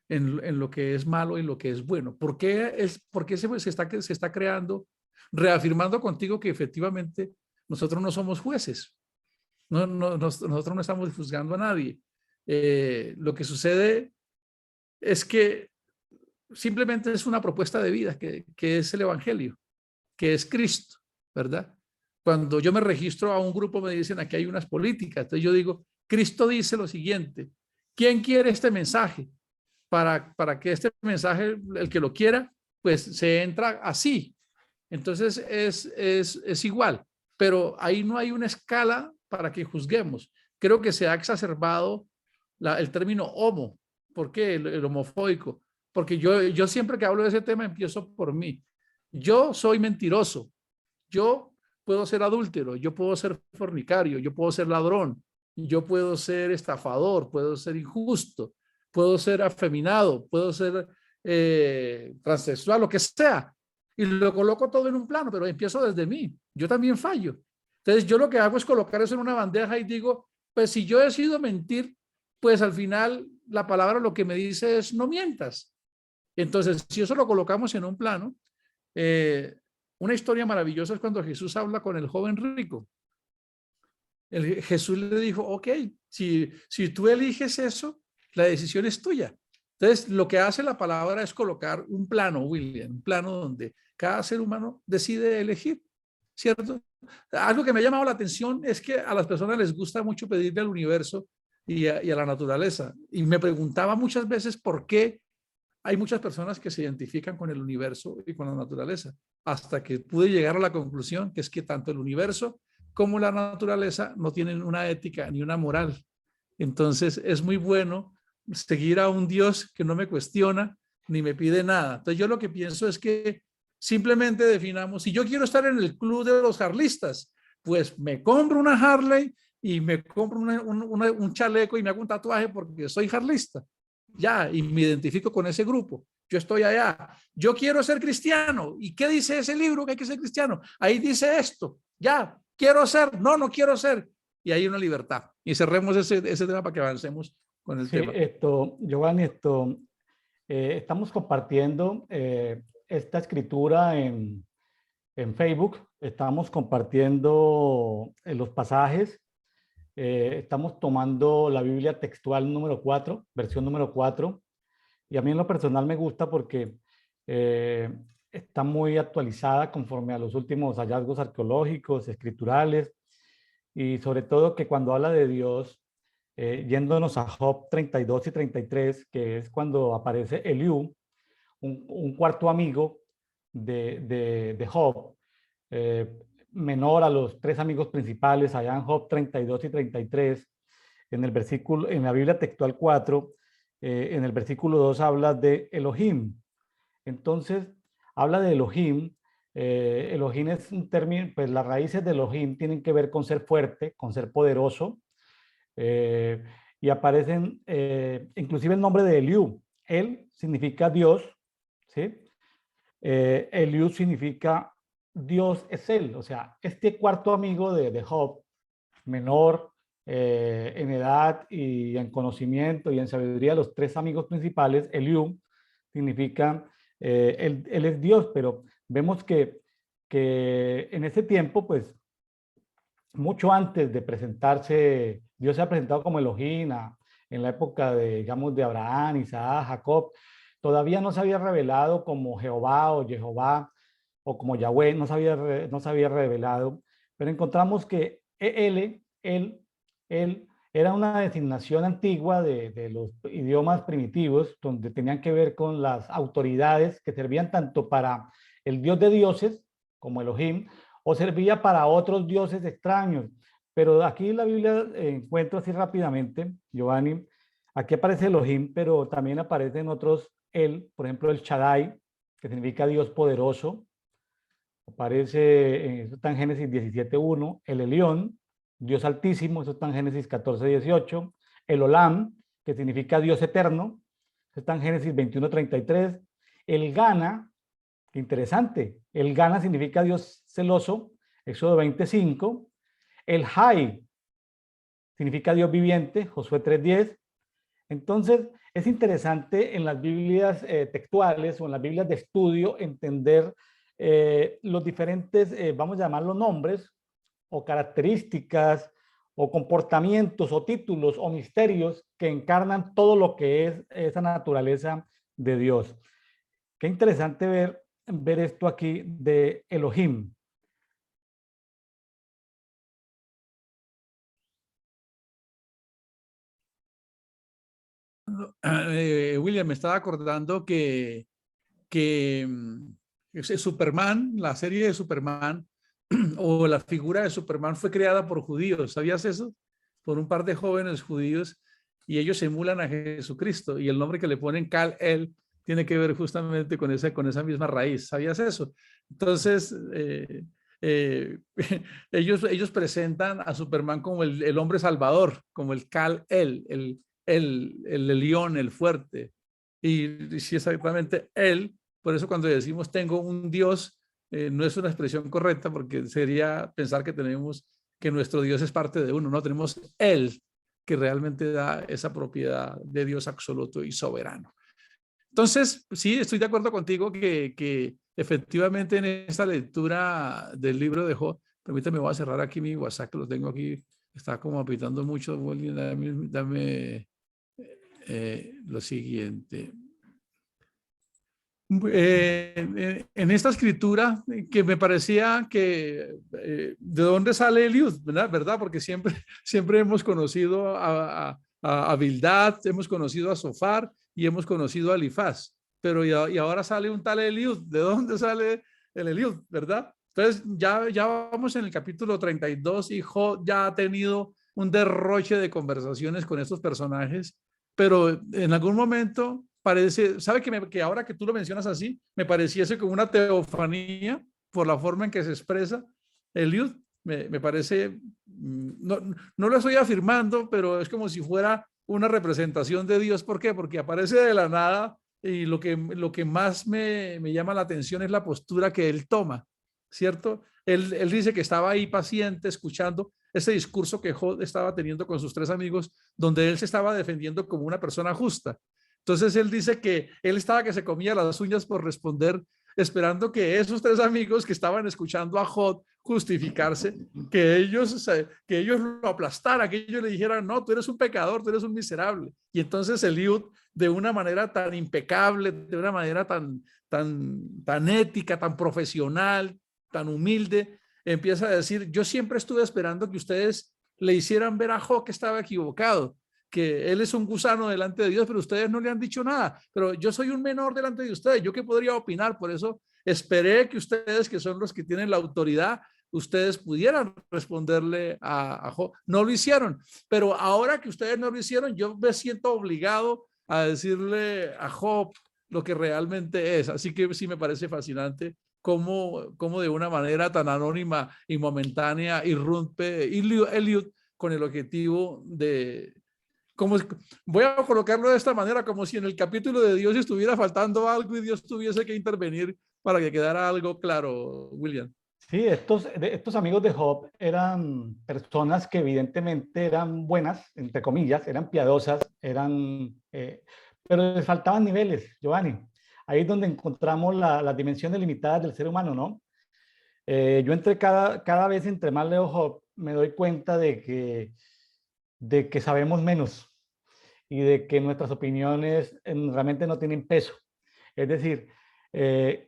en lo que es malo y lo que es bueno. ¿Por qué se está creando, reafirmando contigo que efectivamente nosotros no somos jueces? Nosotros no estamos juzgando a nadie. Lo que sucede es que simplemente es una propuesta de vida, que es el Evangelio, que es Cristo, ¿verdad? Cuando yo me registro a un grupo me dicen aquí hay unas políticas, entonces yo digo, Cristo dice lo siguiente, ¿quién quiere este mensaje? Para que este mensaje, el que lo quiera, pues se entra así. Entonces es igual, pero ahí no hay una escala para que juzguemos. Creo que se ha exacerbado el término homo. ¿Por qué? El homofóbico. Porque yo siempre que hablo de ese tema empiezo por mí. Yo soy mentiroso. Yo puedo ser adúltero, yo puedo ser fornicario, yo puedo ser ladrón, yo puedo ser estafador, puedo ser injusto, puedo ser afeminado, puedo ser transexual, lo que sea. Y lo coloco todo en un plano, pero empiezo desde mí. Yo también fallo. Entonces yo lo que hago es colocar eso en una bandeja y digo, pues si yo decido mentir, pues al final la palabra lo que me dice es no mientas. Entonces, si eso lo colocamos en un plano, una historia maravillosa es cuando Jesús habla con el joven rico. Jesús le dijo, ok, si tú eliges eso, la decisión es tuya. Entonces, lo que hace la palabra es colocar un plano, William, un plano donde cada ser humano decide elegir, ¿cierto? Algo que me ha llamado la atención es que a las personas les gusta mucho pedirle al universo y a la naturaleza. Y me preguntaba muchas veces por qué hay muchas personas que se identifican con el universo y con la naturaleza, hasta que pude llegar a la conclusión que es que tanto el universo como la naturaleza no tienen una ética ni una moral. Entonces es muy bueno seguir a un Dios que no me cuestiona ni me pide nada. Entonces yo lo que pienso es que simplemente definamos, si yo quiero estar en el club de los harlistas, pues me compro una Harley y me compro un chaleco y me hago un tatuaje porque soy harlista. Ya, y me identifico con ese grupo. Yo estoy allá. Yo quiero ser cristiano. ¿Y qué dice ese libro que hay que ser cristiano? Ahí dice esto. Ya, quiero ser. No quiero ser. Y hay una libertad. Y cerremos ese tema para que avancemos con el Sí, tema. Giovanni, estamos compartiendo esta escritura en Facebook, estamos compartiendo los pasajes, estamos tomando la Biblia textual número 4, versión número 4, y a mí en lo personal me gusta porque está muy actualizada conforme a los últimos hallazgos arqueológicos, escriturales, y sobre todo que cuando habla de Dios, yéndonos a Job 32 y 33, que es cuando aparece Eliú, un cuarto amigo de Job, eh, menor a los tres amigos principales, allá en Job 32 y 33, en el versículo, en la Biblia textual 4, en el versículo 2 habla de Elohim. Entonces, habla de Elohim. Elohim es un término, pues las raíces de Elohim tienen que ver con ser fuerte, con ser poderoso, eh, y aparecen inclusive el nombre de Eliú. El significa Dios, ¿sí? Eliú significa Dios es él, o sea, este cuarto amigo de Job, menor en edad y en conocimiento y en sabiduría, los tres amigos principales. Eliú significa, él es Dios, pero vemos que en ese tiempo, pues, mucho antes de presentarse, Dios se ha presentado como Elohim en la época de, digamos, de Abraham, Isaac, Jacob. Todavía no se había revelado como Jehová o Jehová o como Yahweh, no se había revelado, pero encontramos que él era una designación antigua de los idiomas primitivos, donde tenían que ver con las autoridades que servían tanto para el Dios de dioses, como Elohim, o servía para otros dioses extraños. Pero aquí en la Biblia encuentro así rápidamente, Giovanni, aquí aparece Elohim, pero también aparecen otros por ejemplo, el Shaddai, que significa Dios poderoso. Aparece, eso está en Génesis 17:1, el Elión, Dios altísimo, eso está en Génesis 14:18, el Olam, que significa Dios eterno, eso está en Génesis 21:33, el Gana, qué interesante, el Gana significa Dios celoso, Éxodo 20:5, el Jai significa Dios viviente, Josué 3:10. Entonces, es interesante en las Biblias textuales o en las Biblias de estudio entender los diferentes, vamos a llamarlos nombres o características o comportamientos o títulos o misterios que encarnan todo lo que es esa naturaleza de Dios. Qué interesante ver esto aquí de Elohim. William, me estaba acordando que ese Superman, la serie de Superman o la figura de Superman fue creada por judíos. ¿Sabías eso? Por un par de jóvenes judíos, y ellos emulan a Jesucristo, y el nombre que le ponen Kal-El tiene que ver justamente con esa misma raíz. ¿Sabías eso? Entonces, eh, ellos presentan a Superman como el hombre salvador, como el Kal-El, el león, el fuerte. Y sí, exactamente él. Por eso cuando decimos tengo un Dios, no es una expresión correcta, porque sería pensar que nuestro Dios es parte de uno. No, tenemos él, que realmente da esa propiedad de Dios absoluto y soberano. Entonces, sí, estoy de acuerdo contigo que efectivamente en esta lectura del libro de Job, permítame, voy a cerrar aquí mi WhatsApp, que lo tengo aquí, está como apitando mucho. Dame lo siguiente. En esta escritura que me parecía que de dónde sale Eliud, ¿verdad? Porque siempre hemos conocido a Bildad, hemos conocido a Sofar y hemos conocido a Elifaz, pero y ahora sale un tal Eliud. ¿De dónde sale el Eliud, verdad? Entonces ya vamos en el capítulo 32 y Job ya ha tenido un derroche de conversaciones con estos personajes, pero en algún momento parece, ¿sabe que ahora que tú lo mencionas así, me pareciese como una teofanía por la forma en que se expresa Eliud? Me parece, no lo estoy afirmando, pero es como si fuera una representación de Dios. ¿Por qué? Porque aparece de la nada, y lo que más me llama la atención es la postura que él toma, ¿cierto? Él dice que estaba ahí paciente, escuchando ese discurso que Job estaba teniendo con sus tres amigos, donde él se estaba defendiendo como una persona justa. Entonces él dice que él estaba que se comía las uñas por responder, esperando que esos tres amigos que estaban escuchando a Job justificarse, que ellos lo aplastaran, que ellos le dijeran, no, tú eres un pecador, tú eres un miserable. Y entonces Eliud, de una manera tan impecable, de una manera tan ética, tan profesional, tan humilde, empieza a decir, yo siempre estuve esperando que ustedes le hicieran ver a Job que estaba equivocado, que él es un gusano delante de Dios, pero ustedes no le han dicho nada. Pero yo soy un menor delante de ustedes, ¿yo qué podría opinar? Por eso esperé que ustedes, que son los que tienen la autoridad, ustedes pudieran responderle a Job. No lo hicieron, pero ahora que ustedes no lo hicieron, yo me siento obligado a decirle a Job lo que realmente es. Así que sí me parece fascinante cómo de una manera tan anónima y momentánea irrumpe Eliud con el objetivo de, como, voy a colocarlo de esta manera, como si en el capítulo de Dios estuviera faltando algo y Dios tuviese que intervenir para que quedara algo claro, William. Sí, estos amigos de Job eran personas que evidentemente eran buenas, entre comillas, eran piadosas, pero les faltaban niveles, Giovanni. Ahí es donde encontramos las dimensiones limitadas del ser humano, ¿no? Yo cada vez entre más leo Job, me doy cuenta de que sabemos menos y de que nuestras opiniones realmente no tienen peso. Es decir,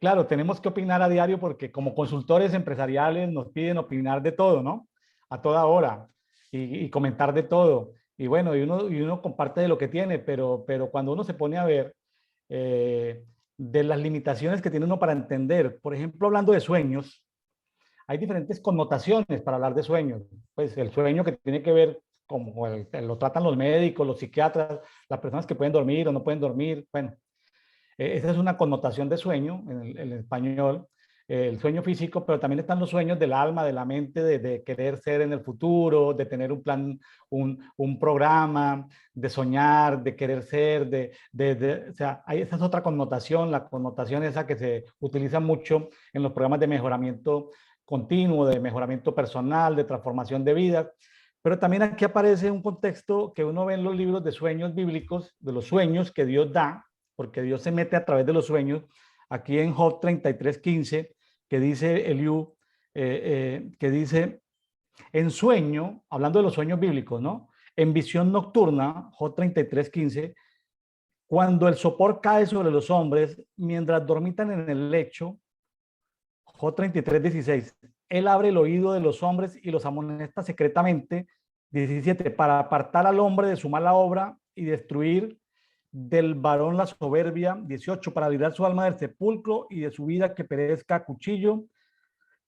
claro, tenemos que opinar a diario porque como consultores empresariales nos piden opinar de todo, ¿no? A toda hora y comentar de todo. Y bueno, y uno comparte de lo que tiene, pero cuando uno se pone a ver de las limitaciones que tiene uno para entender, por ejemplo, hablando de sueños, hay diferentes connotaciones para hablar de sueños. Pues el sueño que tiene que ver como lo tratan los médicos, los psiquiatras, las personas que pueden dormir o no pueden dormir. Bueno, esa es una connotación de sueño en el español, el sueño físico, pero también están los sueños del alma, de la mente, de querer ser en el futuro, de tener un plan, un programa, de soñar, de querer ser, o sea, esa es otra connotación, la connotación esa que se utiliza mucho en los programas de mejoramiento continuo, de mejoramiento personal, de transformación de vida. Pero también aquí aparece un contexto que uno ve en los libros de sueños bíblicos, de los sueños que Dios da, porque Dios se mete a través de los sueños. Aquí en Job 33:15, que dice Eliú, que dice, en sueño, hablando de los sueños bíblicos, ¿no? En visión nocturna, Job 33:15, cuando el sopor cae sobre los hombres, mientras dormitan en el lecho, Job 33:16, él abre el oído de los hombres y los amonesta secretamente. 17, para apartar al hombre de su mala obra y destruir del varón la soberbia. 18, para librar su alma del sepulcro y de su vida que perezca a cuchillo.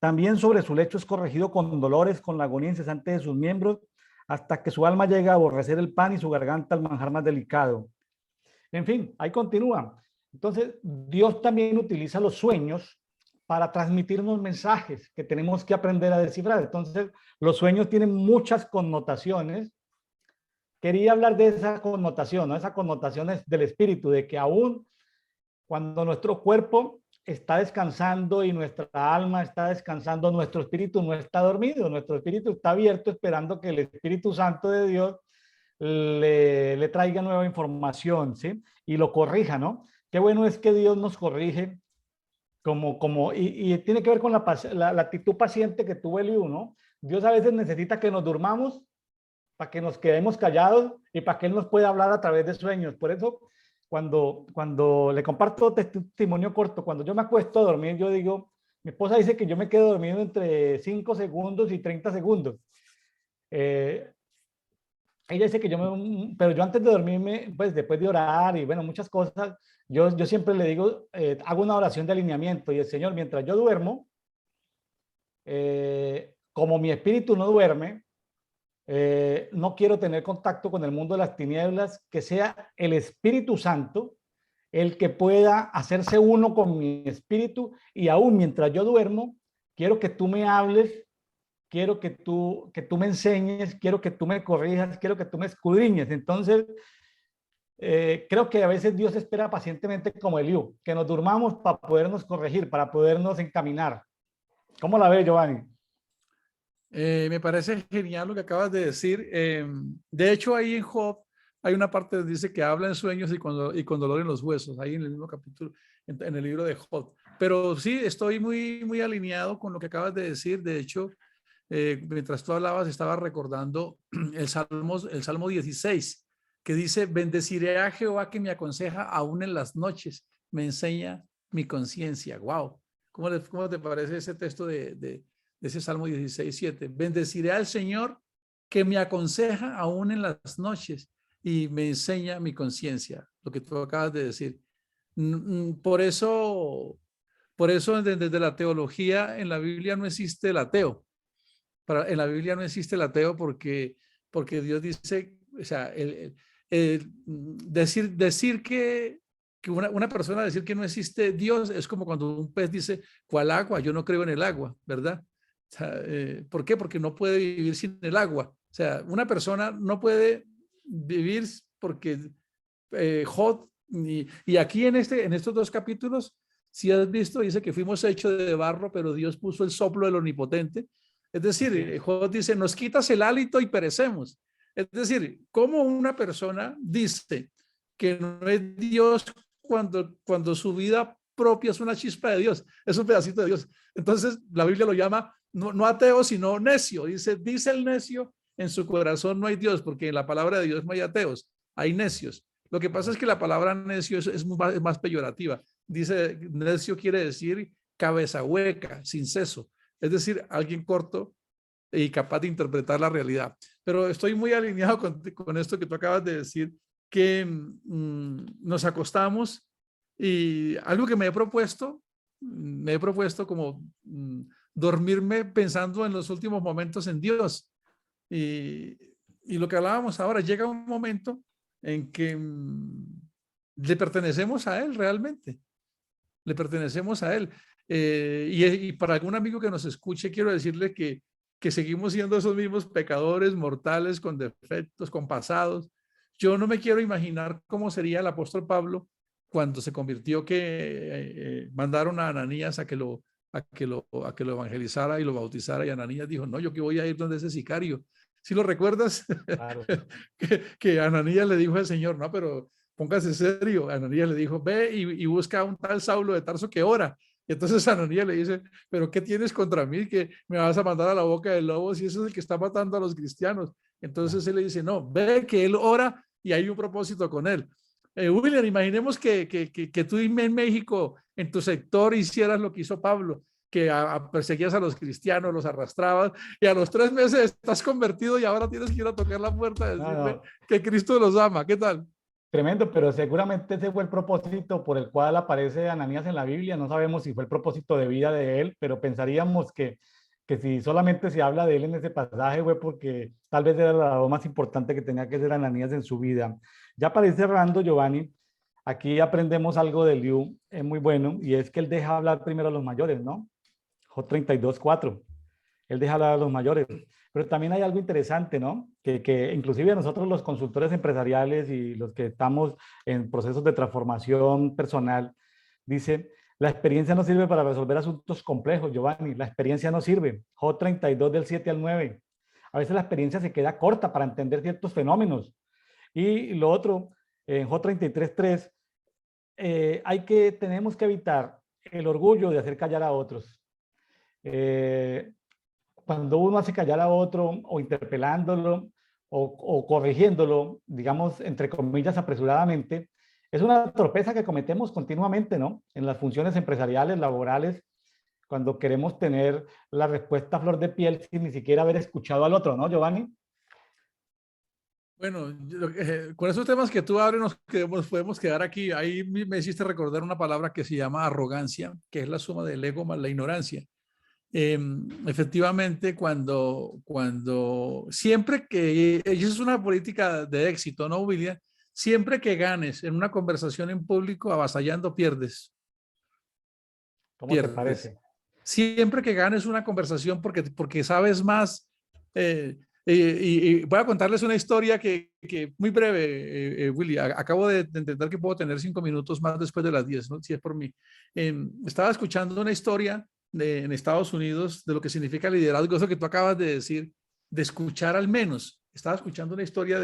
También sobre su lecho es corregido con dolores, con la agonía incesante de sus miembros, hasta que su alma llega a aborrecer el pan y su garganta al manjar más delicado. En fin, ahí continúa. Entonces, Dios también utiliza los sueños para transmitirnos mensajes que tenemos que aprender a descifrar. Entonces, los sueños tienen muchas connotaciones. Quería hablar de esa connotación, ¿no? Esa connotación es del espíritu, de que aún cuando nuestro cuerpo está descansando y nuestra alma está descansando, nuestro espíritu no está dormido, nuestro espíritu está abierto esperando que el Espíritu Santo de Dios le traiga nueva información, ¿sí? Y lo corrija, ¿no? Qué bueno es que Dios nos corrige y tiene que ver con la actitud paciente que tuvo Eliú, ¿no? Dios a veces necesita que nos durmamos para que nos quedemos callados y para que Él nos pueda hablar a través de sueños. Por eso, cuando le comparto testimonio corto, cuando yo me acuesto a dormir, yo digo, mi esposa dice que yo me quedo dormido entre 5 segundos y 30 segundos. Ella dice que pero yo antes de dormirme, pues después de orar y bueno, muchas cosas, yo siempre le digo, hago una oración de alineamiento y el Señor, mientras yo duermo, como mi espíritu no duerme, no quiero tener contacto con el mundo de las tinieblas, que sea el Espíritu Santo el que pueda hacerse uno con mi espíritu y aún mientras yo duermo, quiero que tú me hables, quiero que tú me enseñes, quiero que tú me corrijas, quiero que tú me escudriñes. Entonces, creo que a veces Dios espera pacientemente como Eliú, que nos durmamos para podernos corregir, para podernos encaminar. ¿Cómo la ves, Giovanni? Me parece genial lo que acabas de decir. De hecho, ahí en Job hay una parte donde dice que habla en sueños y con dolor en los huesos, ahí en el mismo capítulo, en el libro de Job. Pero sí, estoy muy alineado con lo que acabas de decir. De hecho, mientras tú hablabas, estaba recordando el Salmo 16, que dice, bendeciré a Jehová que me aconseja aún en las noches, me enseña mi conciencia. Wow. ¿Cómo te parece ese texto de ese Salmo 16:7? Bendeciré al Señor que me aconseja aún en las noches y me enseña mi conciencia, lo que tú acabas de decir. Por eso desde la teología en la Biblia no existe el ateo. En la Biblia no existe el ateo porque Dios dice, o sea, decir que una persona decir que no existe Dios es como cuando un pez dice, ¿cuál agua? Yo no creo en el agua, ¿verdad? O sea, ¿por qué? Porque no puede vivir sin el agua. O sea, una persona no puede vivir porque Job, y aquí en estos dos capítulos Si has visto, dice que fuimos hechos de barro, pero Dios puso el soplo del Omnipotente. Es decir, Sí. Job dice, nos quitas el hálito y perecemos. Es decir, ¿cómo una persona dice que no es Dios cuando su vida propia es una chispa de Dios, es un pedacito de Dios? Entonces, la Biblia lo llama no ateo, sino necio. Dice el necio, en su corazón no hay Dios, porque en la palabra de Dios no hay ateos, hay necios. Lo que pasa es que la palabra necio es más peyorativa. Dice, necio quiere decir cabeza hueca, sin seso. Es decir, alguien corto y capaz de interpretar la realidad. Pero estoy muy alineado con esto que tú acabas de decir, que nos acostamos y algo que me he propuesto como dormirme pensando en los últimos momentos en Dios. Y, y lo que hablábamos ahora, llega un momento en que le pertenecemos a Él realmente, le pertenecemos a Él. Y para algún amigo que nos escuche, quiero decirle que seguimos siendo esos mismos pecadores mortales con defectos, con pasados. Yo no me quiero imaginar cómo sería el apóstol Pablo cuando se convirtió, que mandaron a Ananías a que lo evangelizara y lo bautizara, y Ananías dijo, no, yo que voy a ir donde ese sicario. ¿Sí lo recuerdas? Claro. que Ananías le dijo al Señor, no, pero póngase serio. Ananías le dijo, ve y busca a un tal Saulo de Tarso que ora. Y entonces Ananías le dice, pero ¿qué tienes contra mí que me vas a mandar a la boca del lobo si ese es el que está matando a los cristianos? Entonces él le dice, no, ve que él ora y hay un propósito con él. William, imaginemos que tú en México, en tu sector, hicieras lo que hizo Pablo, que perseguías a los cristianos, los arrastrabas, y a los 3 meses estás convertido y ahora tienes que ir a tocar la puerta y No, decirle no, que Cristo los ama. ¿Qué tal? tremendo, pero seguramente ese fue el propósito por el cual aparece Ananías en la Biblia. No sabemos si fue el propósito de vida de él, pero pensaríamos que si solamente se habla de él en ese pasaje fue porque tal vez era la más importante que tenía que ser Ananías en su vida. Ya para ir cerrando, Giovanni, aquí aprendemos algo de Liu, es muy bueno, y es que él deja hablar primero a los mayores, ¿no? Job 32:4. Él deja hablar a los mayores. Pero también hay algo interesante, ¿no? Que inclusive nosotros los consultores empresariales y los que estamos en procesos de transformación personal, dice, la experiencia no sirve para resolver asuntos complejos, Giovanni. La experiencia no sirve. Job 32 del 7 al 9. A veces la experiencia se queda corta para entender ciertos fenómenos. Y lo otro, en Job 33:3, tenemos que evitar el orgullo de hacer callar a otros. Cuando uno hace callar a otro o interpelándolo o corrigiéndolo, digamos, entre comillas, apresuradamente, es una torpeza que cometemos continuamente, ¿no? En las funciones empresariales, laborales, cuando queremos tener la respuesta a flor de piel sin ni siquiera haber escuchado al otro, ¿no, Giovanni? Bueno, con esos temas que tú abres nos podemos quedar aquí. Ahí me hiciste recordar una palabra que se llama arrogancia, que es la suma del ego más la ignorancia. Efectivamente, cuando siempre que, y eso es una política de éxito, ¿no, William? Siempre que ganes en una conversación en público avasallando, ¿Cómo te pierdes. parece? Siempre que ganes una conversación porque sabes más. Y voy a contarles una historia que muy breve, Willy. Acabo de entender que puedo tener 5 minutos más después de las 10, ¿no? Si es por mí. Estaba escuchando una historia en Estados Unidos de lo que significa liderazgo, eso que tú acabas de decir, de escuchar al menos. Estaba escuchando una historia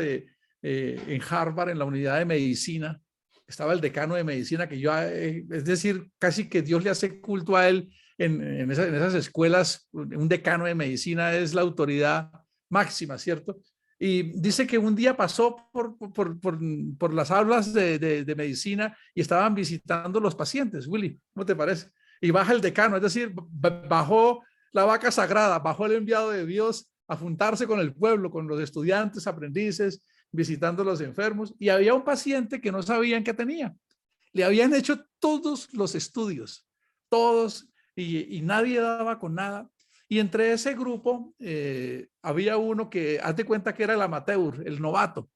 en Harvard, en la unidad de medicina. Estaba el decano de medicina, que yo, es decir, casi que Dios le hace culto a él en esas escuelas. Un decano de medicina es la autoridad máxima, ¿cierto? Y dice que un día pasó por las aulas de medicina y estaban visitando los pacientes. Willy, ¿cómo te parece? Y baja el decano, es decir, bajó la vaca sagrada, bajó el enviado de Dios a juntarse con el pueblo, con los estudiantes, aprendices, visitando a los enfermos, y había un paciente que no sabían qué tenía. Le habían hecho todos los estudios, todos, y nadie daba con nada. Y entre ese grupo había uno que, haz de cuenta que era el amateur, el novato.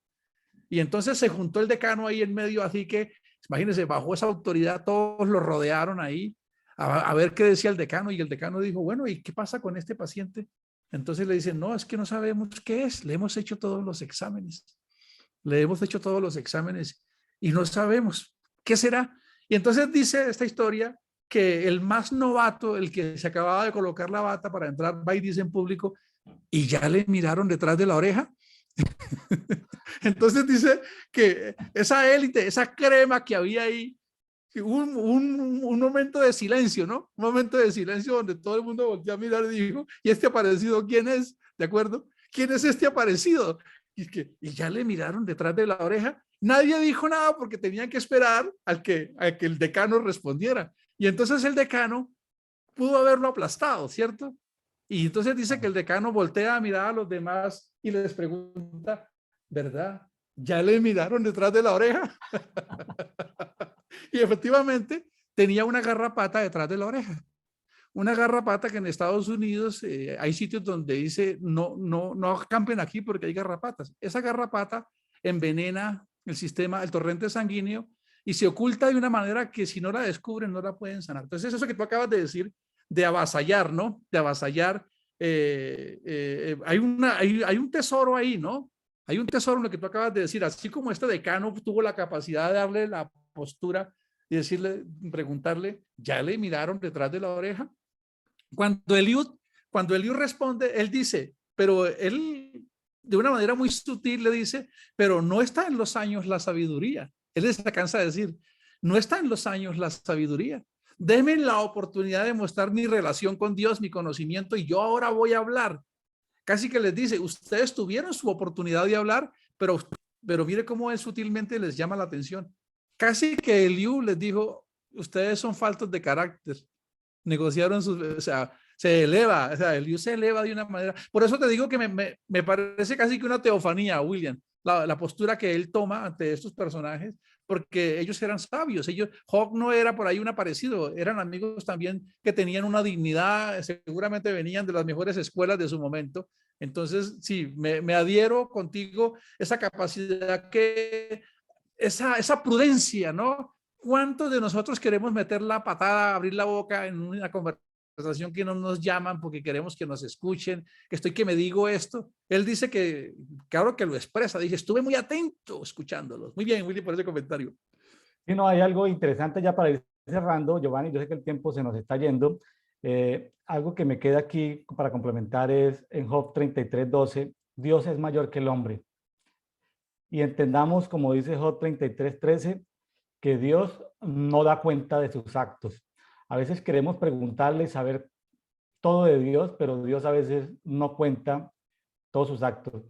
Y entonces se juntó el decano ahí en medio, así que, imagínense, bajo esa autoridad, todos lo rodearon ahí a ver qué decía el decano. Y el decano dijo, bueno, ¿y qué pasa con este paciente? Entonces le dicen, no, es que no sabemos qué es, le hemos hecho todos los exámenes. Le hemos hecho todos los exámenes y no sabemos qué será. Y entonces dice esta historia que el más novato, el que se acababa de colocar la bata para entrar, va y dice en público, y ya le miraron detrás de la oreja. Entonces dice que esa élite, esa crema que había ahí, un momento de silencio, ¿no? Un momento de silencio donde todo el mundo volteó a mirar y dijo, ¿y este aparecido quién es? ¿De acuerdo? ¿Quién es este aparecido? Y ya le miraron detrás de la oreja. Nadie dijo nada porque tenían que esperar a que el decano respondiera. Y entonces el decano pudo haberlo aplastado, ¿cierto? Y entonces dice que el decano voltea a mirar a los demás y les pregunta, ¿verdad? ¿Ya le miraron detrás de la oreja? Y efectivamente tenía una garrapata detrás de la oreja. Una garrapata que en Estados Unidos hay sitios donde dice no acampen aquí porque hay garrapatas. Esa garrapata envenena el sistema, el torrente sanguíneo y se oculta de una manera que si no la descubren no la pueden sanar. Entonces eso que tú acabas de decir de avasallar, ¿no? De avasallar, hay un tesoro ahí, ¿no? Hay un tesoro en lo que tú acabas de decir, así como este decano tuvo la capacidad de darle la postura y decirle, preguntarle, ¿ya le miraron detrás de la oreja? Cuando Eliud responde, él dice, pero él de una manera muy sutil le dice, pero no está en los años la sabiduría. Él se cansa de decir, no está en los años la sabiduría. Denme la oportunidad de mostrar mi relación con Dios, mi conocimiento, y yo ahora voy a hablar. Casi que les dice, ustedes tuvieron su oportunidad de hablar, pero mire cómo él sutilmente les llama la atención. Casi que Eliú les dijo, ustedes son faltos de carácter. Negociaron sus, o sea, se eleva, o sea, Eliú se eleva de una manera. Por eso te digo que me parece casi que una teofanía, William, la postura que él toma ante estos personajes, porque ellos eran sabios. Hawk no era por ahí un aparecido, eran amigos también que tenían una dignidad, seguramente venían de las mejores escuelas de su momento. Entonces, sí, me adhiero contigo, esa capacidad esa prudencia, ¿no? ¿Cuántos de nosotros queremos meter la patada, abrir la boca en una conversación que no nos llaman porque queremos que nos escuchen, que me digo esto? Él dice que, claro que lo expresa, dice, estuve muy atento escuchándolos. Muy bien, Willy, por ese comentario. Sí, no, hay algo interesante ya para ir cerrando, Giovanni, yo sé que el tiempo se nos está yendo. Algo que me queda aquí para complementar es en Job 33:12, Dios es mayor que el hombre. Y entendamos, como dice Job 33:13, que Dios no da cuenta de sus actos. A veces queremos preguntarle y saber todo de Dios, pero Dios a veces no cuenta todos sus actos.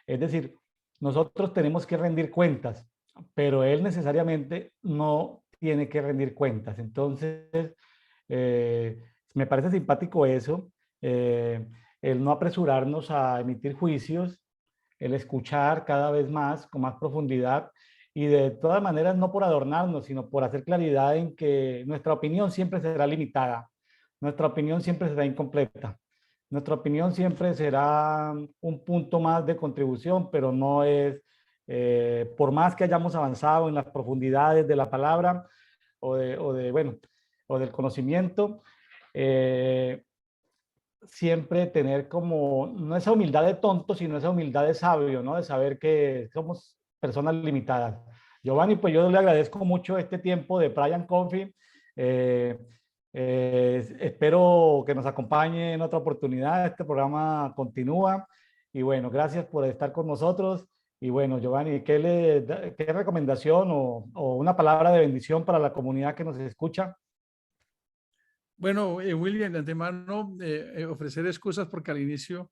Es decir, nosotros tenemos que rendir cuentas, pero Él necesariamente no tiene que rendir cuentas. Entonces, me parece simpático eso, el no apresurarnos a emitir juicios, el escuchar cada vez más, con más profundidad, y de todas maneras no por adornarnos, sino por hacer claridad en que nuestra opinión siempre será limitada, nuestra opinión siempre será incompleta, nuestra opinión siempre será un punto más de contribución, pero no es, por más que hayamos avanzado en las profundidades de la palabra bueno, o del conocimiento, siempre tener como, no esa humildad de tonto, sino esa humildad de sabio, ¿no? De saber que somos personas limitadas. Giovanni, pues yo le agradezco mucho este tiempo de Brian Coffee. Espero que nos acompañe en otra oportunidad. Este programa continúa. Y bueno, gracias por estar con nosotros. Y bueno, Giovanni, ¿qué recomendación o una palabra de bendición para la comunidad que nos escucha? Bueno, William, de antemano, ofrecer excusas porque al inicio,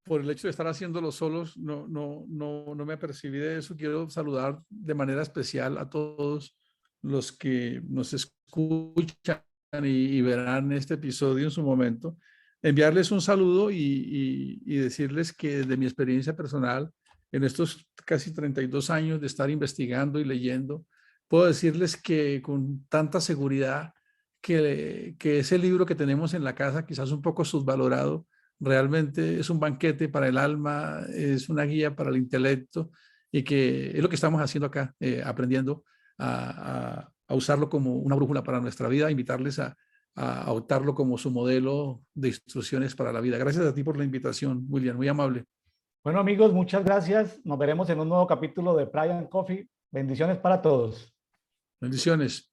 por el hecho de estar haciéndolo solos, no me apercibí de eso. Quiero saludar de manera especial a todos los que nos escuchan y verán este episodio en su momento. Enviarles un saludo y decirles que desde mi experiencia personal, en estos casi 32 años de estar investigando y leyendo, puedo decirles que con tanta seguridad que ese libro que tenemos en la casa, quizás un poco subvalorado, realmente es un banquete para el alma, es una guía para el intelecto y que es lo que estamos haciendo acá, aprendiendo a usarlo como una brújula para nuestra vida, invitarles a adoptarlo como su modelo de instrucciones para la vida. Gracias a ti por la invitación, William, muy amable. Bueno, amigos, muchas gracias. Nos veremos en un nuevo capítulo de Brian Coffee. Bendiciones para todos. Bendiciones.